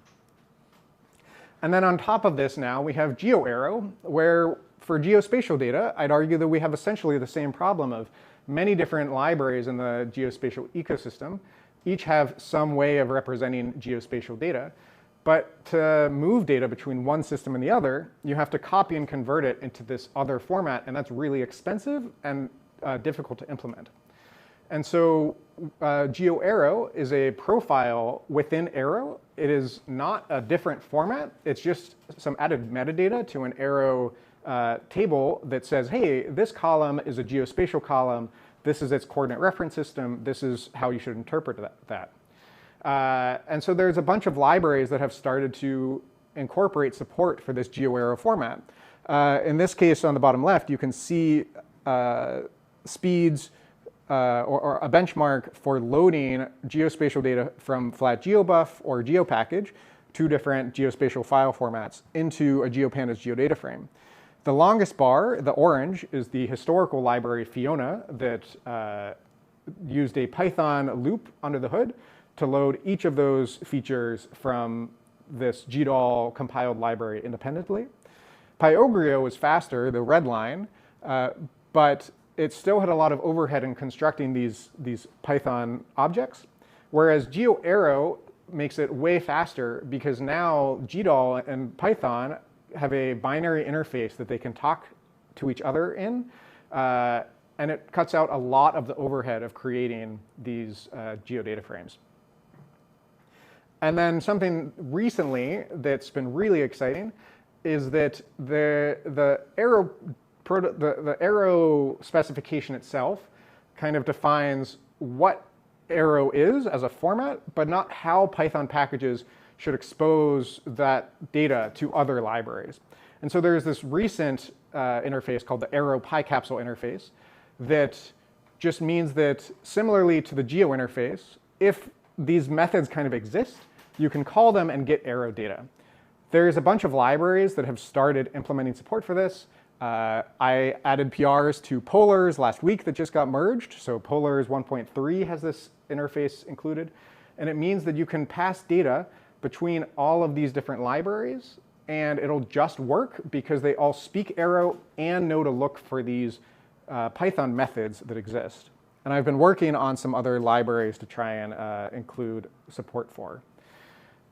And then on top of this now, we have GeoArrow, where for geospatial data, I'd argue that we have essentially the same problem of many different libraries in the geospatial ecosystem. Each have some way of representing geospatial data. But to move data between one system and the other, you have to copy and convert it into this other format, and that's really expensive and difficult to implement. And so GeoArrow is a profile within Arrow. It is not a different format. It's just some added metadata to an Arrow table that says, hey, this column is a geospatial column. This is its coordinate reference system. This is how you should interpret that. And so there's a bunch of libraries that have started to incorporate support for this GeoArrow format. In this case, on the bottom left, you can see speeds or a benchmark for loading geospatial data from flat GeoBuff or GeoPackage, two different geospatial file formats, into a GeoPandas geodata frame. The longest bar, the orange, is the historical library Fiona that used a Python loop under the hood to load each of those features from this GDAL compiled library independently. Pyogrio was faster, the red line, but it still had a lot of overhead in constructing these Python objects, whereas GeoArrow makes it way faster because now GDAL and Python have a binary interface that they can talk to each other in, and it cuts out a lot of the overhead of creating these geodata frames. And then something recently that's been really exciting is that the arrow specification itself kind of defines what arrow is as a format, but not how Python packages should expose that data to other libraries. And so there's this recent interface called the arrow PyCapsule interface that just means that similarly to the geo interface, if these methods kind of exist, you can call them and get arrow data. There's a bunch of libraries that have started implementing support for this. I added PRs to Polars last week that just got merged. So Polars 1.3 has this interface included. And it means that you can pass data between all of these different libraries, and it'll just work because they all speak arrow and know to look for these Python methods that exist. And I've been working on some other libraries to try and include support for.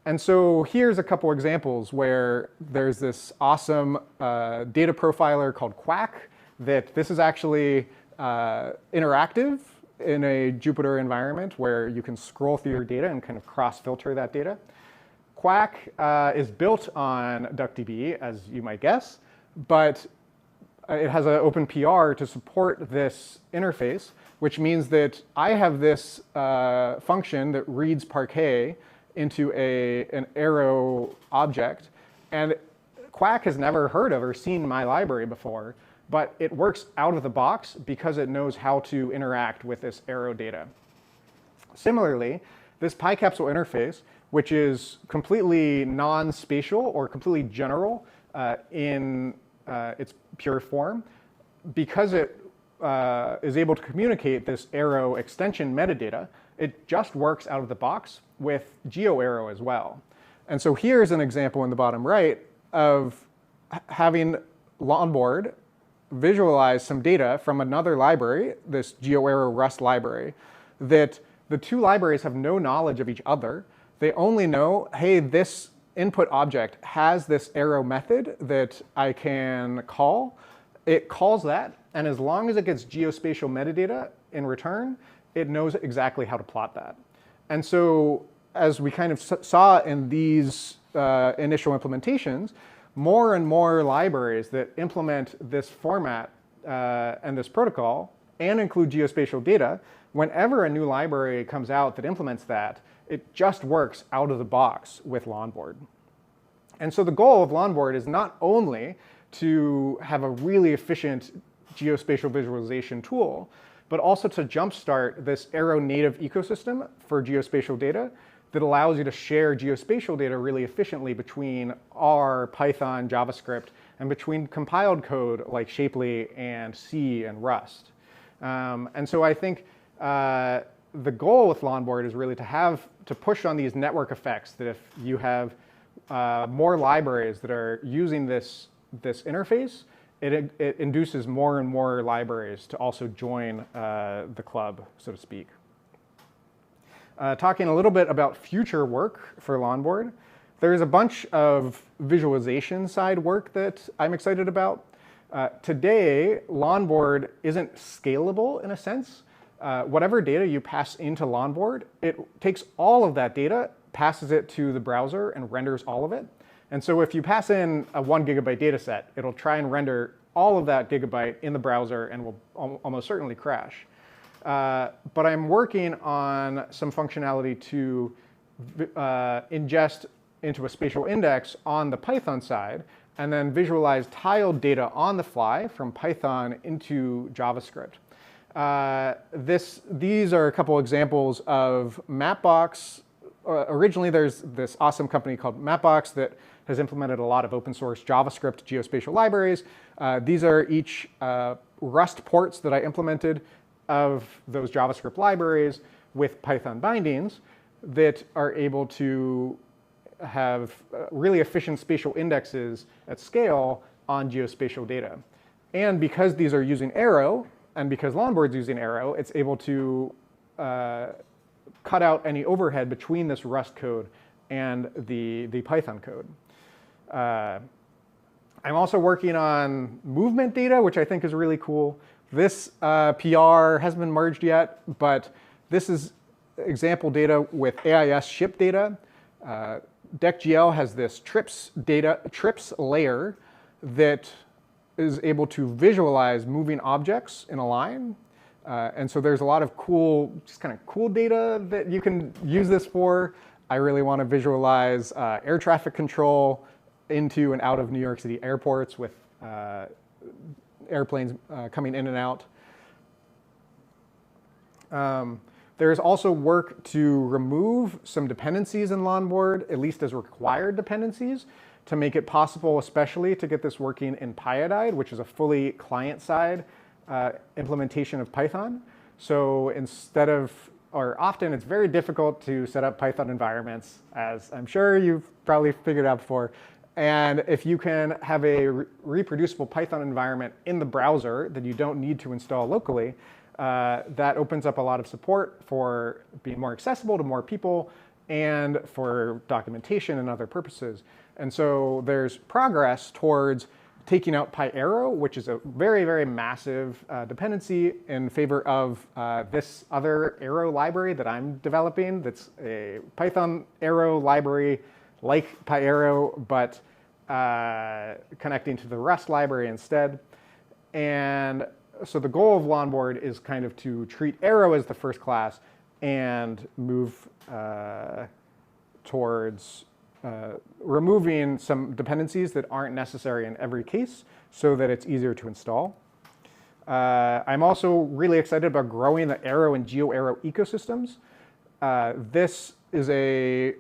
And so here's a couple examples where there's this awesome data profiler called Quack that this is actually interactive in a Jupyter environment where you can scroll through your data and kind of cross-filter that data. Quack is built on DuckDB, as you might guess, but it has an open PR to support this interface, which means that I have this function that reads Parquet into an arrow object, and Quack has never heard of or seen my library before, but it works out of the box because it knows how to interact with this arrow data. Similarly, this PyCapsule interface, which is completely non-spatial or completely general in its pure form, because it is able to communicate this arrow extension metadata, it just works out of the box with GeoArrow as well. And so here's an example in the bottom right of having Lonboard visualize some data from another library, this GeoArrow Rust library, that the two libraries have no knowledge of each other. They only know, hey, this input object has this arrow method that I can call. It calls that, and as long as it gets geospatial metadata in return, it knows exactly how to plot that. And so as we kind of saw in these initial implementations, more and more libraries that implement this format and this protocol and include geospatial data, whenever a new library comes out that implements that, it just works out of the box with Lonboard. And so the goal of Lonboard is not only to have a really efficient geospatial visualization tool, but also to jumpstart this arrow native ecosystem for geospatial data that allows you to share geospatial data really efficiently between R, Python, JavaScript, and between compiled code like Shapely and C and Rust. And so I think the goal with Lonboard is really to push on these network effects, that if you have more libraries that are using this interface, it induces more and more libraries to also join the club, so to speak. Talking a little bit about future work for Lonboard, there's a bunch of visualization side work that I'm excited about. Today, Lonboard isn't scalable in a sense. Whatever data you pass into Lonboard, it takes all of that data, passes it to the browser, and renders all of it. And so if you pass in a 1 gigabyte data set, it'll try and render all of that gigabyte in the browser and will almost certainly crash. But I'm working on some functionality to ingest into a spatial index on the Python side, and then visualize tiled data on the fly from Python into JavaScript. These are a couple examples of Mapbox. Originally, there's this awesome company called Mapbox that has implemented a lot of open source JavaScript geospatial libraries. These are each Rust ports that I implemented of those JavaScript libraries with Python bindings that are able to have really efficient spatial indexes at scale on geospatial data. And because these are using Arrow, and because Lonboard's using Arrow, it's able to cut out any overhead between this Rust code and the Python code. I'm also working on movement data, which I think is really cool. This PR hasn't been merged yet, but this is example data with AIS ship data. DeckGL has this trips layer that is able to visualize moving objects in a line. And so there's a lot of cool, just kind of cool data that you can use this for. I really want to visualize air traffic control into and out of New York City airports with airplanes coming in and out. There's also work to remove some dependencies in Lonboard, at least as required dependencies, to make it possible especially to get this working in pyodide, which is a fully client-side implementation of Python. So instead of, or often it's very difficult to set up Python environments, as I'm sure you've probably figured out before. And if you can have a reproducible Python environment in the browser that you don't need to install locally, that opens up a lot of support for being more accessible to more people and for documentation and other purposes. And so there's progress towards taking out pyarrow, which is a very, very massive dependency, in favor of this other arrow library that I'm developing that's a Python arrow library like pyarrow, but connecting to the Rust library instead. And so the goal of Lonboard is kind of to treat Arrow as the first class and move towards removing some dependencies that aren't necessary in every case so that it's easier to install. I'm also really excited about growing the Arrow and GeoArrow ecosystems. This is a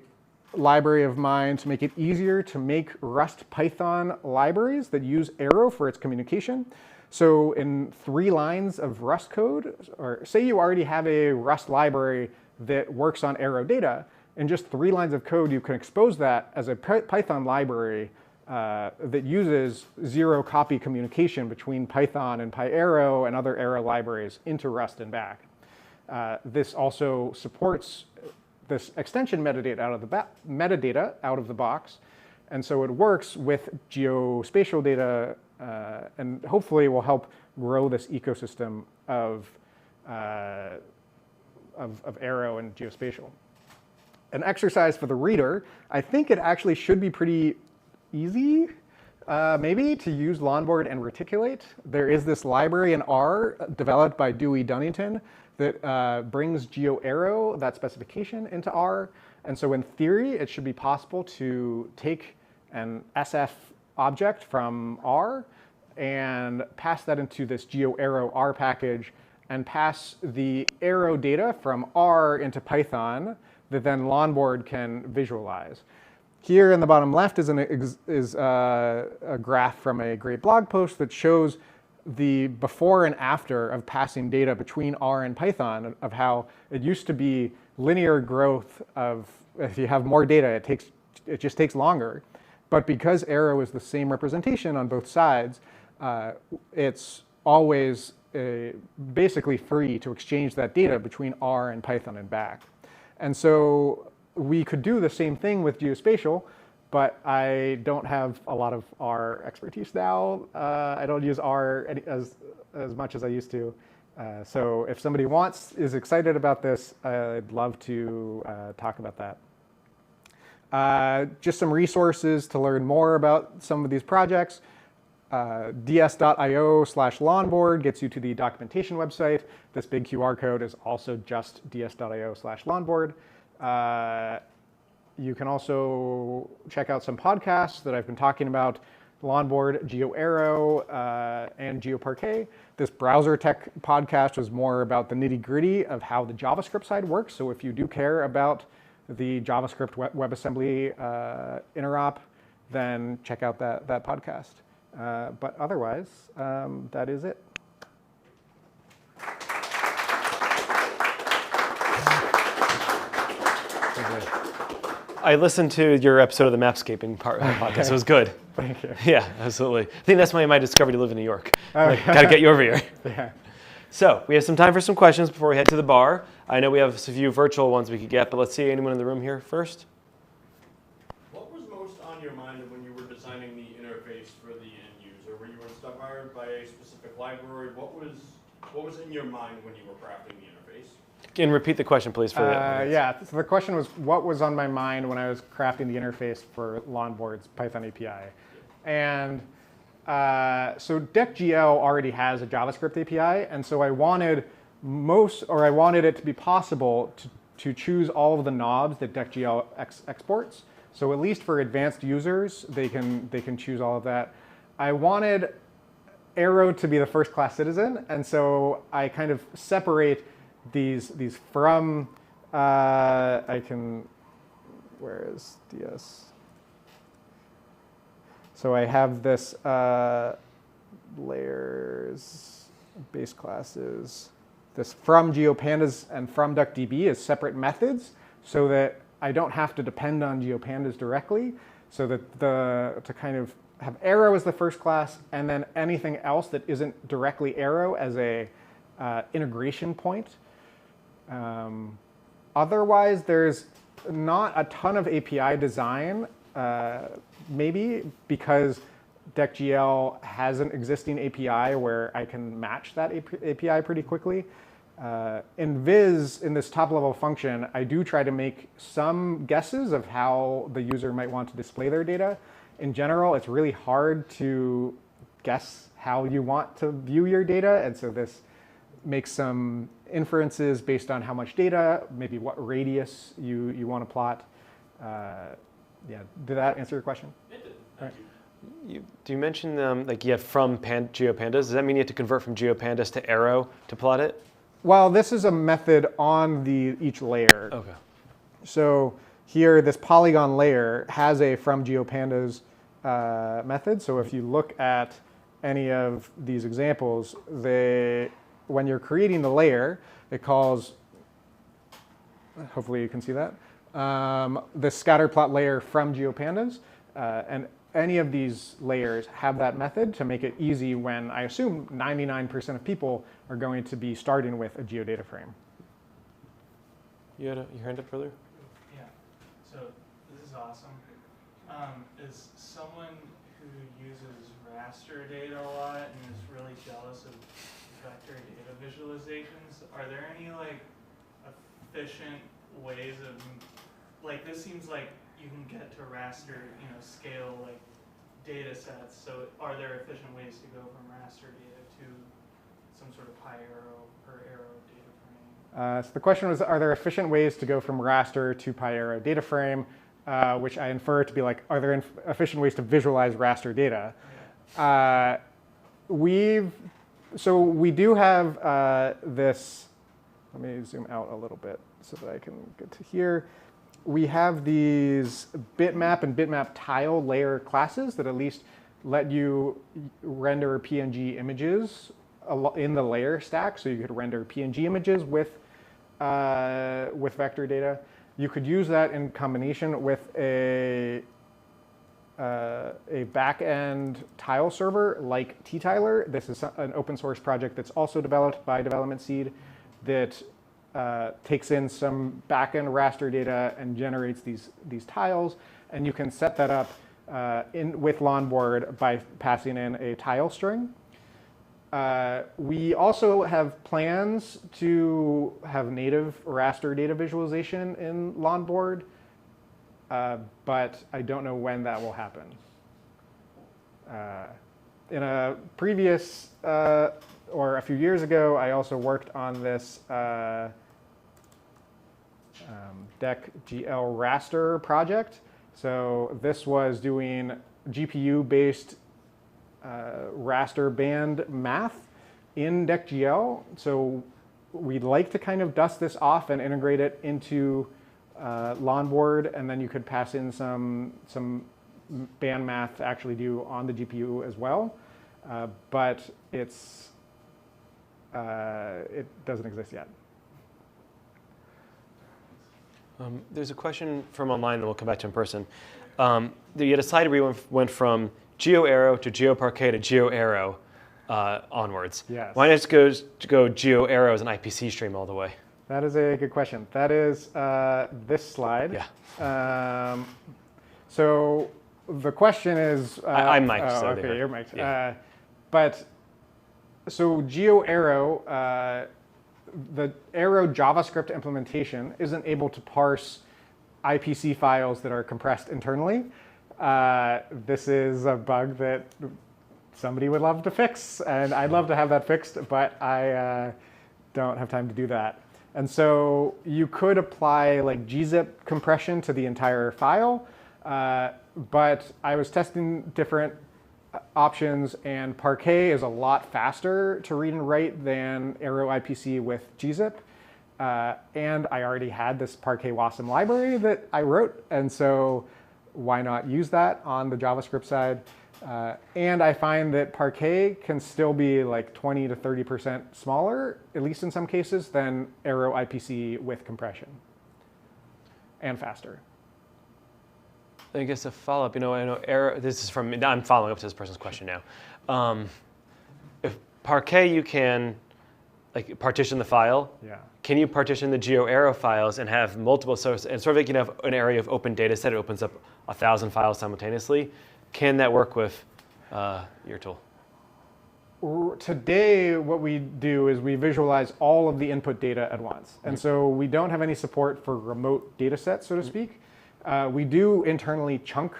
library of mine to make it easier to make Rust Python libraries that use Arrow for its communication. So in 3 lines of Rust code, or say you already have a Rust library that works on Arrow data, in just 3 lines of code, you can expose that as a Python library that uses zero-copy communication between Python and pyarrow and other Arrow libraries into Rust and back. This also supports this extension metadata out of the box, and so it works with geospatial data and hopefully will help grow this ecosystem of Arrow and geospatial. An exercise for the reader, I think it actually should be pretty easy, maybe, to use Lonboard and reticulate. There is this library in R developed by Dewey Dunnington that brings GeoArrow, that specification, into R. And so in theory, it should be possible to take an SF object from R and pass that into this GeoArrow R package and pass the arrow data from R into Python that then Lonboard can visualize. Here in the bottom left is a graph from a great blog post that shows the before and after of passing data between R and Python, of how it used to be linear growth of, if you have more data, it just takes longer. But because Arrow is the same representation on both sides, it's always basically free to exchange that data between R and Python and back. And so we could do the same thing with geospatial, but I don't have a lot of R expertise now. I don't use R as much as I used to. So if somebody is excited about this, I'd love to talk about that. Just some resources to learn more about some of these projects. ds.io/Lonboard gets you to the documentation website. This big QR code is also just ds.io/Lonboard. You can also check out some podcasts that I've been talking about: Lonboard, GeoArrow, and GeoParquet. This browser tech podcast was more about the nitty-gritty of how the JavaScript side works. So if you do care about the JavaScript WebAssembly interop, then check out that podcast. But otherwise, that is it. I listened to your episode of the Mapscaping podcast. It was good. Thank you. Yeah, absolutely. I think that's why I discovered you live in New York. Got to get you over here. Yeah. So we have some time for some questions before we head to the bar. I know we have a few virtual ones we could get, but let's see anyone in the room here first. What was most on your mind when you were designing the interface for the end user? Were you inspired by a specific library? What was in your mind when you were crafting the interface? And repeat the question, please. For yeah, so the question was, what was on my mind when I was crafting the interface for Lonboard's Python API? And so DeckGL already has a JavaScript API, and so I wanted it to be possible to choose all of the knobs that DeckGL exports. So at least for advanced users, they can choose all of that. I wanted Arrow to be the first-class citizen, and so I kind of separate these from, where is DS? So I have this layers, base classes, this from GeoPandas and from DuckDB as separate methods so that I don't have to depend on GeoPandas directly, so that to kind of have Arrow as the first class and then anything else that isn't directly Arrow as a integration point. Otherwise, there's not a ton of API design, maybe because DeckGL has an existing API where I can match that API pretty quickly. In Viz, in this top-level function, I do try to make some guesses of how the user might want to display their data. In general, it's really hard to guess how you want to view your data, and so this makes some inferences based on how much data, maybe what radius you want to plot. Yeah, did that answer your question? It did. Right. Thank you. Do you mention like you have from GeoPandas? Does that mean you have to convert from GeoPandas to Arrow to plot it? Well, this is a method on each layer. Okay. So here, this polygon layer has a from GeoPandas method. So if you look at any of these examples, when you're creating the layer, it calls, hopefully you can see that, the scatter plot layer from GeoPandas. And any of these layers have that method to make it easy when I assume 99% of people are going to be starting with a geodata frame. You had your hand up further? Yeah, so this is awesome. Is someone who uses raster data a lot and is really jealous of vector data visualizations, are there any like efficient ways of, like this seems like you can get to raster, scale like data sets. So are there efficient ways to go from raster data to some sort of PyArrow or Arrow data frame? So the question was, are there efficient ways to go from raster to PyArrow data frame, which I infer to be like, are there efficient ways to visualize raster data? Yeah. So we do have this, let me zoom out a little bit so that I can get to here. We have these bitmap and bitmap tile layer classes that at least let you render PNG images in the layer stack. So you could render PNG images with vector data. You could use that in combination with a back-end tile server like ttiler. This is an open source project that's also developed by Development Seed that takes in some back-end raster data and generates these tiles. And you can set that up with Lonboard by passing in a tile string. We also have plans to have native raster data visualization in Lonboard, but I don't know when that will happen. in a previous, or a few years ago, I also worked on this deck GL raster project. So this was doing GPU-based raster band math in DeckGL. So we'd like to kind of dust this off and integrate it into Lonboard, and then you could pass in some band math to actually do on the GPU as well. But it doesn't exist yet. There's a question from online that we'll come back to in person. You had a slide where you went from GeoArrow to GeoParquet to GeoArrow onwards. Yes. Why not just go GeoArrow as an IPC stream all the way? That is a good question. That is this slide. Yeah. So the question is... I'm mic'd, oh, so okay, you're mic'd. Yeah. But so GeoArrow, the Arrow JavaScript implementation isn't able to parse IPC files that are compressed internally. This is a bug that somebody would love to fix, and I'd love to have that fixed, but I don't have time to do that. And so you could apply like gzip compression to the entire file, but I was testing different options, and Parquet is a lot faster to read and write than Arrow IPC with gzip. And I already had this Parquet Wasm library that I wrote, and so why not use that on the JavaScript side? And I find that Parquet can still be like 20 to 30% smaller, at least in some cases, than Arrow IPC with compression, and faster. I guess a follow-up, I know Arrow, this is from, I'm following up to this person's question now. If Parquet, you can like partition the file. Yeah. Can you partition the GeoArrow files and have multiple sources, and sort of like you have an area of open data set, it opens up 1,000 files simultaneously. Can that work with your tool? Today, what we do is we visualize all of the input data at once. And so we don't have any support for remote data sets, so to speak. We do internally chunk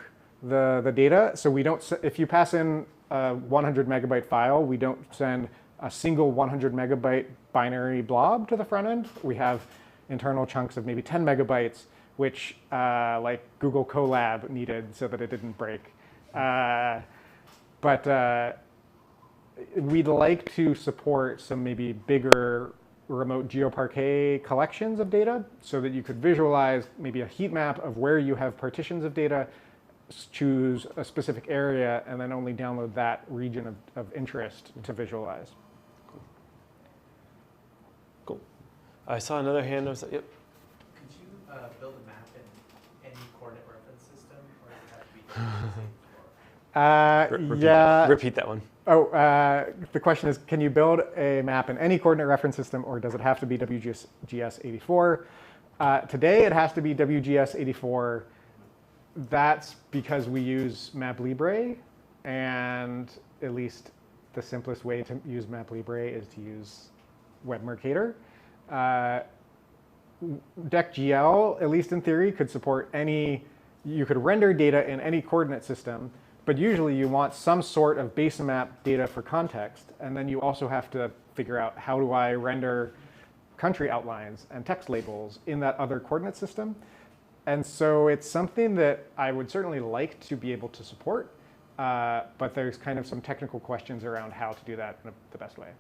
the data. So we don't, if you pass in a 100 megabyte file, we don't send a single 100 megabyte binary blob to the front end. We have internal chunks of maybe 10 megabytes, which like Google Colab needed so that it didn't break. But we'd like to support some maybe bigger remote GeoParquet collections of data so that you could visualize maybe a heat map of where you have partitions of data, choose a specific area, and then only download that region of interest to visualize. Cool. I saw another hand. Yep. Could you build a map in any coordinate reference system, or does it have to be Yeah. Repeat that one. Oh, the question is, can you build a map in any coordinate reference system, or does it have to be WGS84? Today, it has to be WGS84. That's because we use MapLibre, and at least the simplest way to use MapLibre is to use WebMercator. DeckGL, at least in theory, could support any, you could render data in any coordinate system, but usually you want some sort of base map data for context, and then you also have to figure out how do I render country outlines and text labels in that other coordinate system. And so it's something that I would certainly like to be able to support, but there's kind of some technical questions around how to do that in the best way.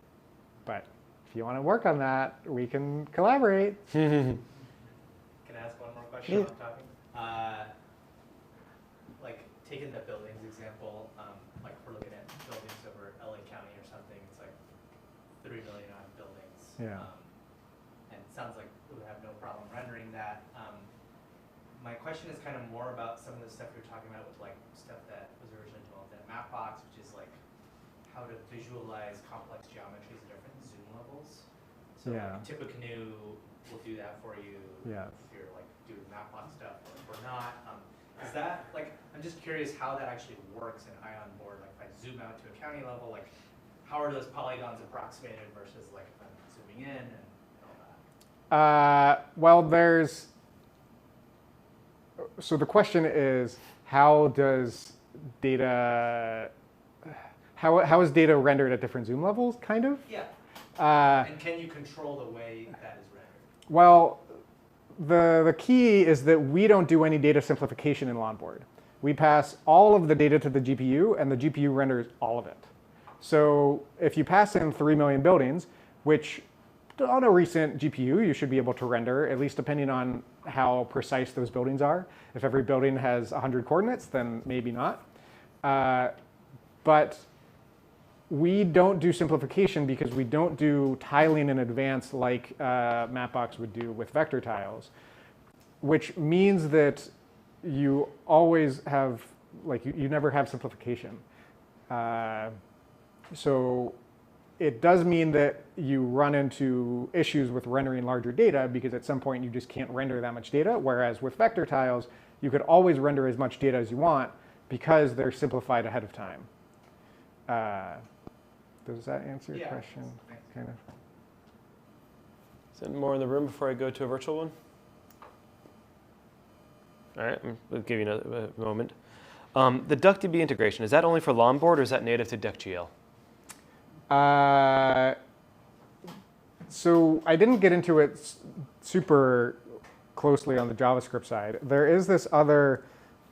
But if you want to work on that, we can collaborate. Can I ask one more question on topic? Like taking the buildings example, like if we're looking at buildings over LA County or something, it's like 3 million odd buildings. Yeah. And it sounds like we would have no problem rendering that. My question is kind of more about some of the stuff you're talking about with like stuff that was originally developed at Mapbox, which is like how to visualize complex geometries at different zoom levels. So Yeah. like Tippecanoe will do that for you Yes. if you're like doing Mapbox stuff or not. Is that like, I'm just curious how that actually works in Ion Board. Like if I zoom out to a county level, like how are those polygons approximated versus like if I'm zooming in and all that? Well, so the question is, how does data, how is data rendered at different zoom levels, kind of? Yeah. And can you control the way that is rendered? Well, the key is that we don't do any data simplification in Lonboard. We pass all of the data to the GPU, and the GPU renders all of it. So if you pass in 3 million buildings, which on a recent GPU you should be able to render, at least depending on how precise those buildings are. If every building has 100 coordinates, then maybe not. But we don't do simplification because we don't do tiling in advance like Mapbox would do with vector tiles, which means that you always have, like, you never have simplification. So it does mean that you run into issues with rendering larger data because at some point you just can't render that much data, whereas with vector tiles, you could always render as much data as you want because they're simplified ahead of time. Does that answer your question? Kind of. Is there more in the room before I go to a virtual one? All right, I'll give you another moment. The DuckDB integration, is that only for Lonboard or is that native to DuckGL? So I didn't get into it super closely on the JavaScript side. There is this other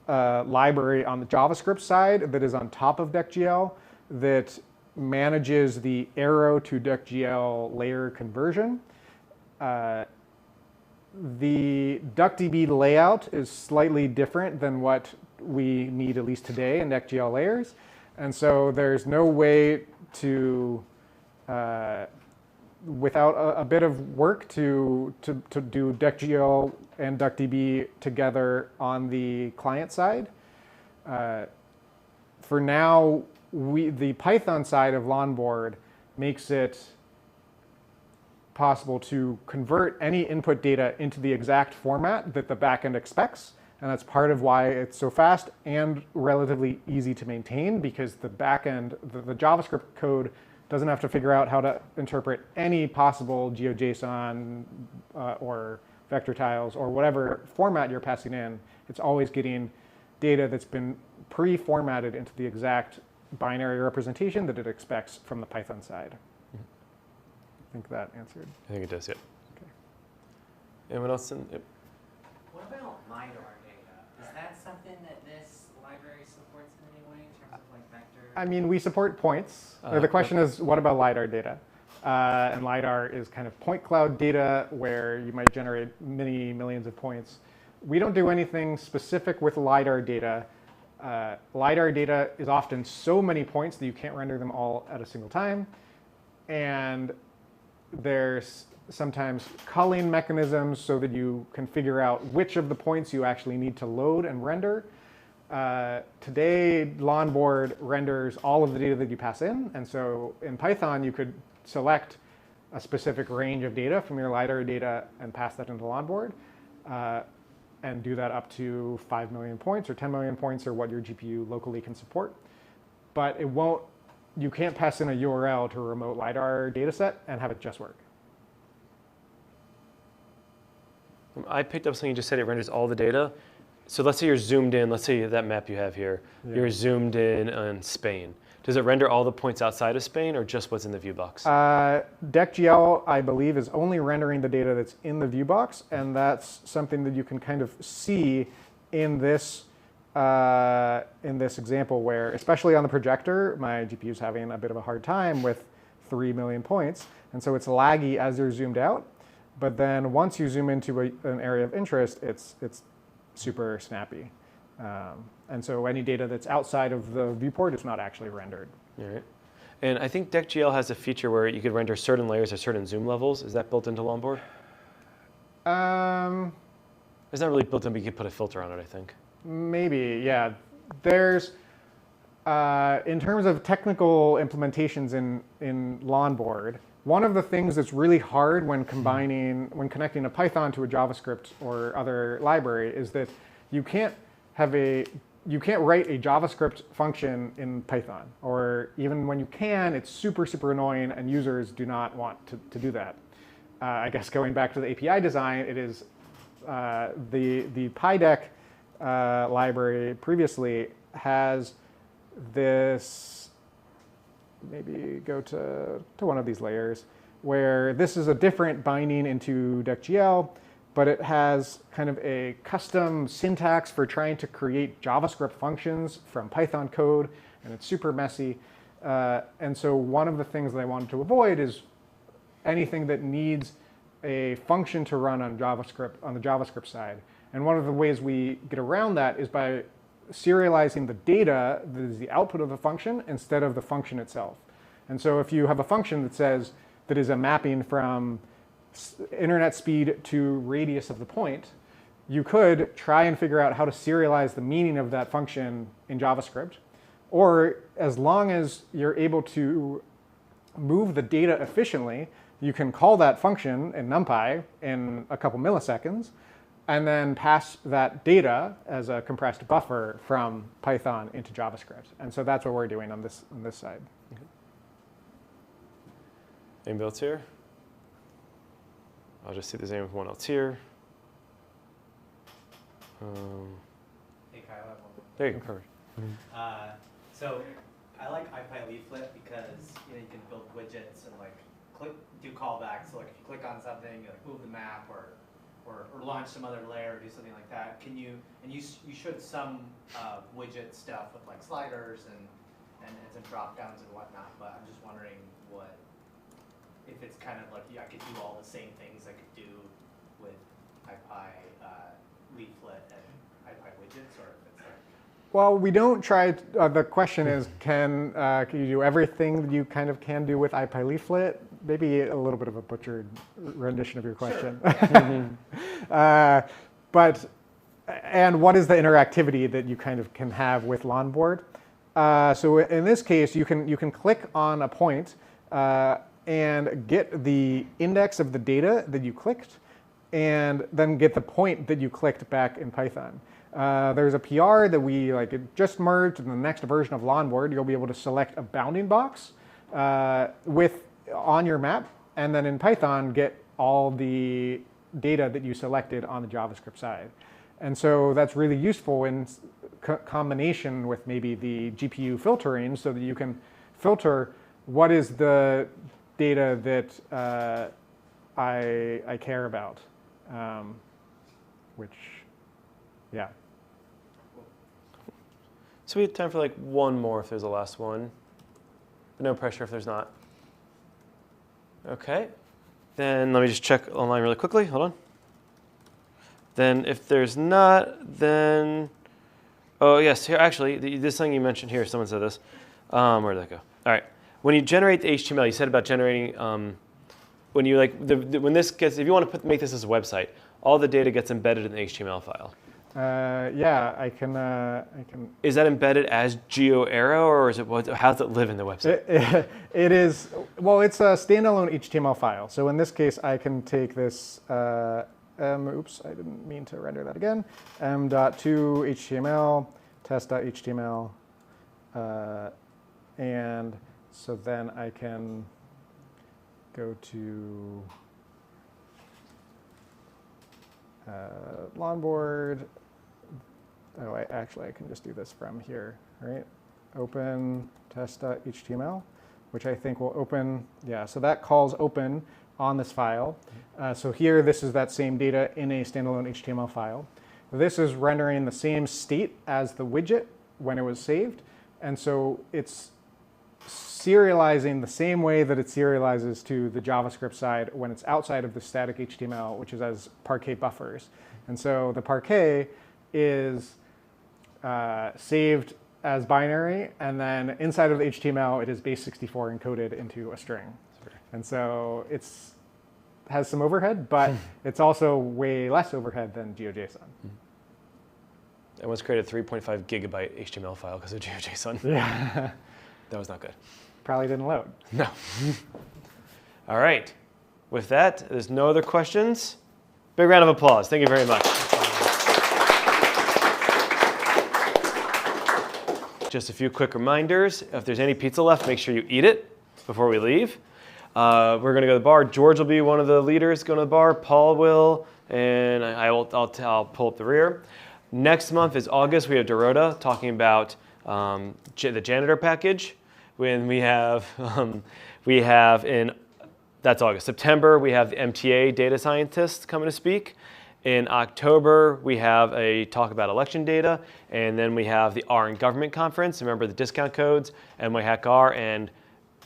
library on the JavaScript side that is on top of DuckGL that manages the arrow to DuckGL layer conversion. The DuckDB layout is slightly different than what we need, at least today, in DuckGL layers. And so there's no way to, without a bit of work, to do DuckGL and DuckDB together on the client side. For now, the Python side of Lonboard makes it possible to convert any input data into the exact format that the backend expects. And that's part of why it's so fast and relatively easy to maintain, because the backend, the JavaScript code doesn't have to figure out how to interpret any possible GeoJSON or vector tiles or whatever format you're passing in. It's always getting data that's been pre-formatted into the exact binary representation that it expects from the Python side. I think that answered. I think it does, yeah. Okay. Anyone else? Yep. What about LiDAR data? Is that something that this library supports in any way in terms of like vector? I mean, we support points. The question is, what about LiDAR data? And LiDAR is kind of point cloud data where you might generate many millions of points. We don't do anything specific with LiDAR data. LiDAR data is often so many points that you can't render them all at a single time. And there's sometimes culling mechanisms so that you can figure out which of the points you actually need to load and render. Today, Lonboard renders all of the data that you pass in. And so in Python, you could select a specific range of data from your LiDAR data and pass that into Lonboard. And do that up to 5 million points or 10 million points or what your GPU locally can support. But it won't, you can't pass in a URL to a remote LiDAR data set and have it just work. I picked up something you just said, it renders all the data. So let's say you're zoomed in, let's say that map you have here, you're zoomed in on Spain. Does it render all the points outside of Spain or just what's in the view box? DuckGL, I believe, is only rendering the data that's in the view box, and that's something that you can kind of see in this example where, especially on the projector, my GPU is having a bit of a hard time with 3 million points, and so it's laggy as you're zoomed out. But then once you zoom into an area of interest, it's super snappy. And so any data that's outside of the viewport is not actually rendered. All right. And I think DuckGL has a feature where you could render certain layers at certain zoom levels. Is that built into Lonboard? It's not really built in, but you could put a filter on it, I think. Maybe, yeah. There's, in terms of technical implementations in Lonboard, one of the things that's really hard when connecting a Python to a JavaScript or other library is that you can't write a JavaScript function in Python, or even when you can, it's super, super annoying, and users do not want to do that. I guess going back to the API design, it is the pydeck library previously has this maybe go to one of these layers, where this is a different binding into deck.gl, but it has kind of a custom syntax for trying to create JavaScript functions from Python code, and it's super messy. And so one of the things that I wanted to avoid is anything that needs a function to run on JavaScript, on the JavaScript side. And one of the ways we get around that is by serializing the data that is the output of the function instead of the function itself. And so if you have a function that says, that is a mapping from internet speed to radius of the point, you could try and figure out how to serialize the meaning of that function in JavaScript. Or as long as you're able to move the data efficiently, you can call that function in NumPy in a couple milliseconds, and then pass that data as a compressed buffer from Python into JavaScript. And so that's what we're doing on this side. Okay. Anybody else here? I'll just see if there's anyone else here. Hey Kyle, I have one more. There you go, perfect. So I like ipyleaflet because you can build widgets and do callbacks. So if you click on something, you move the map or launch some other layer or do something like that. You showed some widget stuff with sliders and some drop downs and whatnot. But I'm just wondering if it's kind of I could do all the same things I could do with ipyleaflet and ipywidgets, or if it's Well, we don't try, the question is, can you do everything that you kind of can do with ipyleaflet? Maybe a little bit of a butchered rendition of your question. Sure. And what is the interactivity that you kind of can have with Lonboard? So in this case, you can click on a point and get the index of the data that you clicked, and then get the point that you clicked back in Python. There's a PR that it just merged in the next version of Lonboard. You'll be able to select a bounding box on your map, and then in Python get all the data that you selected on the JavaScript side. And so that's really useful in combination with maybe the GPU filtering, so that you can filter what is the data that I care about, yeah. So we have time for one more if there's a last one. But no pressure if there's not. OK. Then let me just check online really quickly. Hold on. Then if there's not, then, oh yes, here actually, this thing you mentioned here, someone said this. Where did that go? All right. When you generate the HTML, you said about generating, when you when this gets, if you want to make this as a website, all the data gets embedded in the HTML file. Yeah, I can. Is that embedded as GeoArrow, or is it how does it live in the website? It is. Well, it's a standalone HTML file. So in this case, I can take this. Oops, I didn't mean to render that again. m.to.html, test.html, and so then I can go to Lonboard. Oh, I can just do this from here, right? Open test.html, which I think will open, yeah, so that calls open on this file. So here, this is that same data in a standalone HTML file. This is rendering the same state as the widget when it was saved. And so it's serializing the same way that it serializes to the JavaScript side when it's outside of the static HTML, which is as Parquet buffers. And so the Parquet is saved as binary, and then inside of the HTML, it is base64 encoded into a string. And so it has some overhead, but it's also way less overhead than GeoJSON. I once created a 3.5 gigabyte HTML file because of GeoJSON. Yeah. That was not good. Probably didn't load. No. All right. With that, there's no other questions. Big round of applause. Thank you very much. Just a few quick reminders. If there's any pizza left, make sure you eat it before we leave. We're going to go to the bar. George will be one of the leaders going to the bar. Paul will, and I'll pull up the rear. Next month is August. We have Dorota talking about the janitor package. when we have that's August. September, we have the MTA data scientists coming to speak. In October, we have a talk about election data, and then we have the R in Government conference. Remember the discount codes, nyhackr and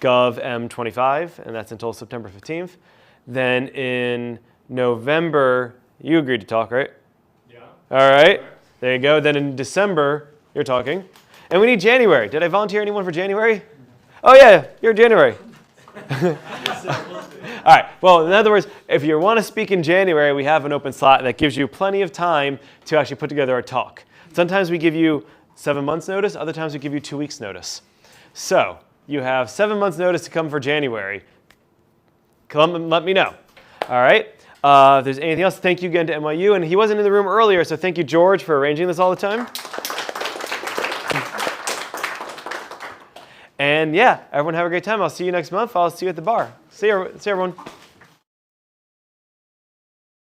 govm25, and that's until September 15th. Then in November, you agreed to talk, right? Yeah. All right, there you go. Then in December, you're talking. And we need January. Did I volunteer anyone for January? Oh yeah, you're January. All right, well, in other words, if you want to speak in January, we have an open slot that gives you plenty of time to actually put together a talk. Sometimes we give you 7 months notice, other times we give you 2 weeks notice. So you have 7 months notice to come for January. Come and let me know. All right, if there's anything else, thank you again to NYU. And he wasn't in the room earlier, so thank you, George, for arranging this all the time. And yeah, everyone have a great time. I'll see you next month. I'll see you at the bar. See you everyone.